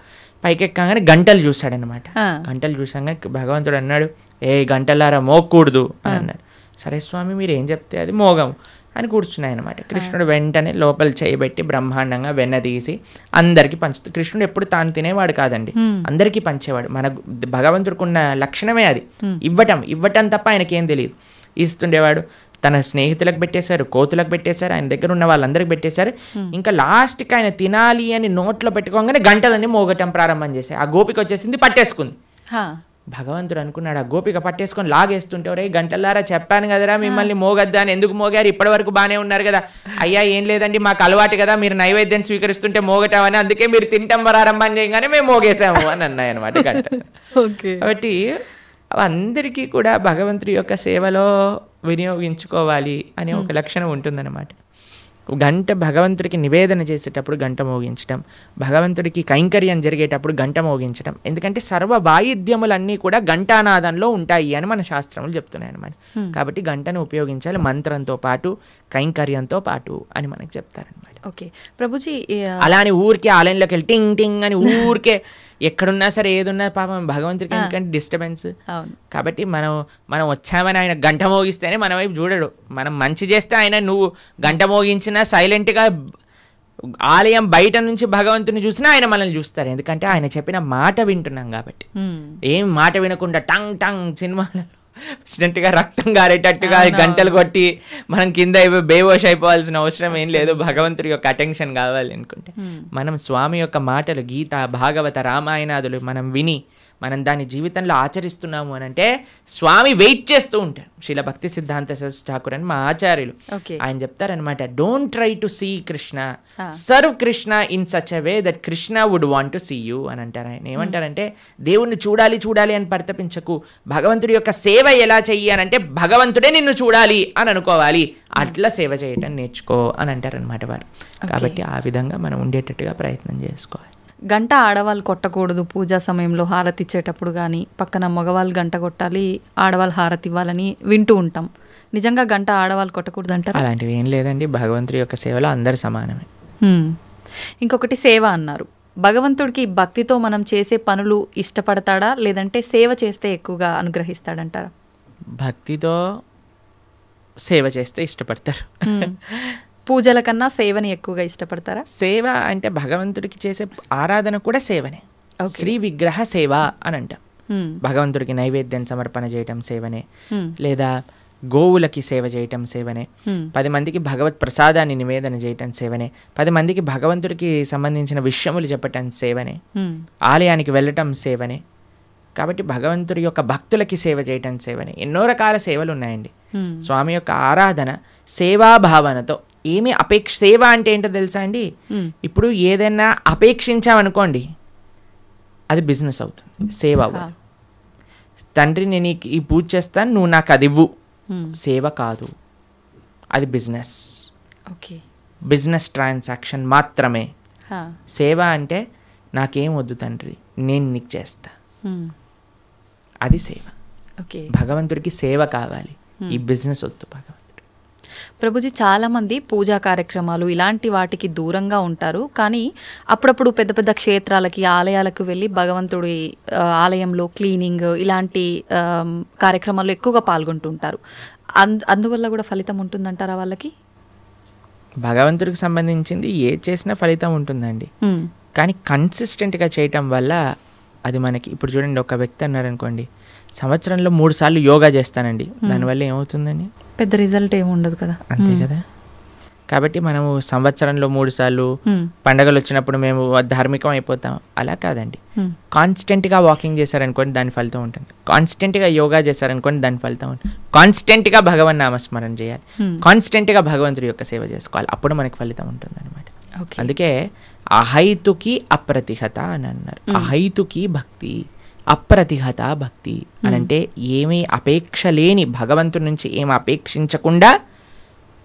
పైకి ఎక్కగానే గంటలు చూశాడనమాట. గంటలు చూసాగానే భగవంతుడు అన్నాడు, ఏ గంటలారా మోగకూడదు అని అన్నాడు. సరే స్వామి మీరు ఏం చెప్తే అది మోగం అని కూర్చున్నాయి అనమాట. కృష్ణుడు వెంటనే లోపల చేయబెట్టి బ్రహ్మాండంగా వెన్న తీసి అందరికీ పంచుతూ, కృష్ణుడు ఎప్పుడు తాను తినేవాడు కాదండి, అందరికీ పంచేవాడు. మన భగవంతుడికి ఉన్న లక్షణమే అది, ఇవ్వటం తప్ప ఆయనకేం తెలియదు. ఇస్తుండేవాడు. తన స్నేహితులకు పెట్టేశారు, కోతులకు పెట్టేశారు, ఆయన దగ్గర ఉన్న వాళ్ళందరికి పెట్టేశారు. ఇంకా లాస్ట్కి ఆయన తినాలి అని నోట్లో పెట్టుకోగానే గంటలన్నీ మోగటం ప్రారంభం చేశాయి. ఆ గోపిక వచ్చేసింది, పట్టేసుకుంది. భగవంతుడు అనుకున్నాడు, ఆ గోపిక పట్టేసుకొని లాగేస్తుంటే, ఒరే గంటలారా చెప్పాను కదరా మిమ్మల్ని మోగద్దా అని, ఎందుకు మోగారు, ఇప్పటి వరకు బాగానే ఉన్నారు కదా. అయ్యా ఏం లేదండి మాకు అలవాటు కదా, మీరు నైవేద్యం స్వీకరిస్తుంటే మోగటామని, అందుకే మీరు తింటాం ప్రారంభం చేయగానే మేము మోగేసాము అని అన్నాయి అనమాట గంట. కాబట్టి అందరికీ కూడా భగవంతుడి యొక్క సేవలో వినియోగించుకోవాలి అనే ఒక లక్షణం ఉంటుందన్నమాట. గంట భగవంతుడికి నివేదన చేసేటప్పుడు గంట మోగించడం, భగవంతుడికి కైంకర్యం జరిగేటప్పుడు గంట మోగించడం. ఎందుకంటే సర్వ వాయిద్యములన్నీ కూడా ఘంటానాదంలో ఉంటాయి అని మన శాస్త్రములు చెప్తున్నాయి అన్నమాట. కాబట్టి గంటను ఉపయోగించాలి మంత్రంతో పాటు కైంకర్యంతో పాటు అని మనకు చెప్తారనమాట. ఓకే ప్రభుజీ, అలా అని ఊరికే ఆలయంలోకి వెళ్ళి టింగ్ టింగ్ అని ఊరికే ఎక్కడున్నా సరే ఏదున్నా పాపం భగవంతుడికి ఎందుకంటే డిస్టర్బెన్స్. కాబట్టి మనం వచ్చామని ఆయన గంట మోగిస్తేనే మన వైపు చూడడు. మనం మంచి చేస్తే ఆయన నువ్వు గంట మోగించినా సైలెంట్గా ఆలయం బయట నుంచి భగవంతుని చూసినా ఆయన మనల్ని చూస్తారు. ఎందుకంటే ఆయన చెప్పిన మాట వింటున్నాం కాబట్టి. ఏం మాట వినకుండా టంగ్ టంగ్ సినిమాలలో గా రక్తం గారేటట్టుగా గంటలు కొట్టి మనం కింద బేవోష్ అయిపోవాల్సిన అవసరం ఏం లేదు. భగవంతుడి యొక్క అటెన్షన్ కావాలి అనుకుంటే మనం స్వామి యొక్క మాటలు, గీత, భాగవత, రామాయణాదులు మనం విని మనం దాని జీవితంలో ఆచరిస్తున్నాము అని అంటే స్వామి వెయిట్ చేస్తూ ఉంటారు. శ్రీల భక్తి సిద్ధాంత సరస్వతి ఠాకూర్ అని మా ఆచార్యులు ఆయన చెప్తారనమాట, don't try to see Krishna, serve Krishna in such a way that Krishna would want to see you అని అంటారు. ఆయన ఏమంటారంటే దేవుణ్ణి చూడాలి చూడాలి అని పరితపించకు, భగవంతుడి యొక్క సేవ ఎలా చెయ్యి అని అంటే భగవంతుడే నిన్ను చూడాలి అని అనుకోవాలి, అట్లా సేవ చేయటం నేర్చుకో అని అంటారనమాట వారు. కాబట్టి ఆ విధంగా మనం ఉండేటట్టుగా ప్రయత్నం చేసుకోవాలి. గంట ఆడవాళ్ళు కొట్టకూడదు పూజా సమయంలో హారతి ఇచ్చేటప్పుడు, కానీ పక్కన మగవాళ్ళు గంట కొట్టాలి, ఆడవాళ్ళు హారతి ఇవ్వాలని వింటూ ఉంటాం. నిజంగా గంట ఆడవాళ్ళు కొట్టకూడదు అంటారు? అలాంటివి ఏం లేదండి, భగవంతుడి యొక్క సేవలో అందరు సమానమే. ఇంకొకటి సేవ అన్నారు. భగవంతుడికి భక్తితో మనం చేసే పనులు ఇష్టపడతాడా, లేదంటే సేవ చేస్తే ఎక్కువగా అనుగ్రహిస్తాడంటారా? భక్తితో సేవ చేస్తే ఇష్టపడతారు. పూజల కన్నా సేవని ఎక్కువగా ఇష్టపడతారా? సేవ అంటే భగవంతుడికి చేసే ఆరాధన కూడా సేవనే. శ్రీ విగ్రహ సేవ అని అంటాం. భగవంతుడికి నైవేద్యం సమర్పణ చేయటం సేవనే, లేదా గోవులకి సేవ చేయటం సేవనే, 10 మందికి భగవత్ ప్రసాదాన్ని నివేదన చేయటం సేవనే, 10 మందికి భగవంతుడికి సంబంధించిన విషయములు చెప్పటం సేవనే, ఆలయానికి వెళ్ళటం సేవనే. కాబట్టి భగవంతుడి యొక్క భక్తులకి సేవ చేయటం సేవనే. ఎన్నో రకాల సేవలు ఉన్నాయండి. స్వామి యొక్క ఆరాధన సేవాభావనతో, ఏమి సేవ అంటే ఏంటో తెలుసా అండి, ఇప్పుడు ఏదైనా అపేక్షించామనుకోండి అది బిజినెస్ అవుతుంది, సేవ అవ్వదు. తండ్రి నేను ఈ పూజ చేస్తాను, నువ్వు నాకు అది ఇవ్వు, సేవ కాదు, అది బిజినెస్. బిజినెస్ ట్రాన్సాక్షన్ మాత్రమే. సేవ అంటే నాకేం వద్దు తండ్రి, నేను నీకు చేస్తా, అది సేవ. భగవంతుడికి సేవ కావాలి, ఈ బిజినెస్ వద్దు భగవంతుడు. ప్రభుజీ, చాలామంది పూజా కార్యక్రమాలు ఇలాంటి వాటికి దూరంగా ఉంటారు, కానీ అప్పుడప్పుడు పెద్ద పెద్ద క్షేత్రాలకి ఆలయాలకు వెళ్ళి భగవంతుడి ఆలయంలో క్లీనింగ్ ఇలాంటి కార్యక్రమాల్లో ఎక్కువగా పాల్గొంటుంటారు. అందువల్ల కూడా ఫలితం ఉంటుందంటారా వాళ్ళకి? భగవంతుడికి సంబంధించింది ఏ చేసినా ఫలితం ఉంటుందండి, కానీ కన్సిస్టెంట్గా చేయటం వల్ల అది మనకి. ఇప్పుడు చూడండి, ఒక వ్యక్తి అన్నారు అనుకోండి, సంవత్సరంలో 3 సార్లు యోగా చేస్తానండి, దానివల్ల ఏమవుతుందండి? పెద్ద రిజల్ట్ ఏమి ఉండదు కదా. అంతే కదా. కాబట్టి మనము సంవత్సరంలో 3 సార్లు పండగలు వచ్చినప్పుడు మేము ధార్మికం అయిపోతాం, అలా కాదండి. కాన్స్టెంట్గా వాకింగ్ చేశారనుకోండి దాని ఫలితం ఉంటుంది, కాన్స్టెంట్గా యోగా చేశారనుకోండి దాని ఫలితం ఉంటుంది, కాన్స్టెంట్గా భగవన్ నామస్మరణ చేయాలి, కాన్స్టెంట్గా భగవంతుడి యొక్క సేవ చేసుకోవాలి, అప్పుడు మనకి ఫలితం ఉంటుంది అనమాట. అందుకే అహైతుకి అప్రతిహత అని అన్నారు. అహైతుకి భక్తి, అప్రతిహత భక్తి అని అంటే ఏమీ అపేక్ష లేని, భగవంతుడి నుంచి ఏమి అపేక్షించకుండా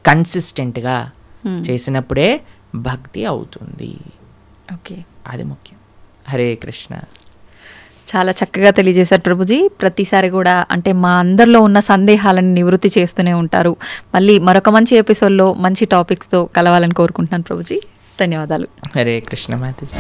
కన్సిస్టెంట్గా చేసినప్పుడే భక్తి అవుతుంది. అది ముఖ్యం. హరే కృష్ణ. చాలా చక్కగా తెలియజేశారు ప్రభుజీ. ప్రతిసారి కూడా అంటే మా అందరిలో ఉన్న సందేహాలను నివృత్తి చేస్తూనే ఉంటారు. మళ్ళీ మరొక మంచి ఎపిసోడ్లో మంచి టాపిక్స్తో కలవాలని కోరుకుంటున్నాను ప్రభుజీ. ధన్యవాదాలు. హరే కృష్ణ మాతాజీ.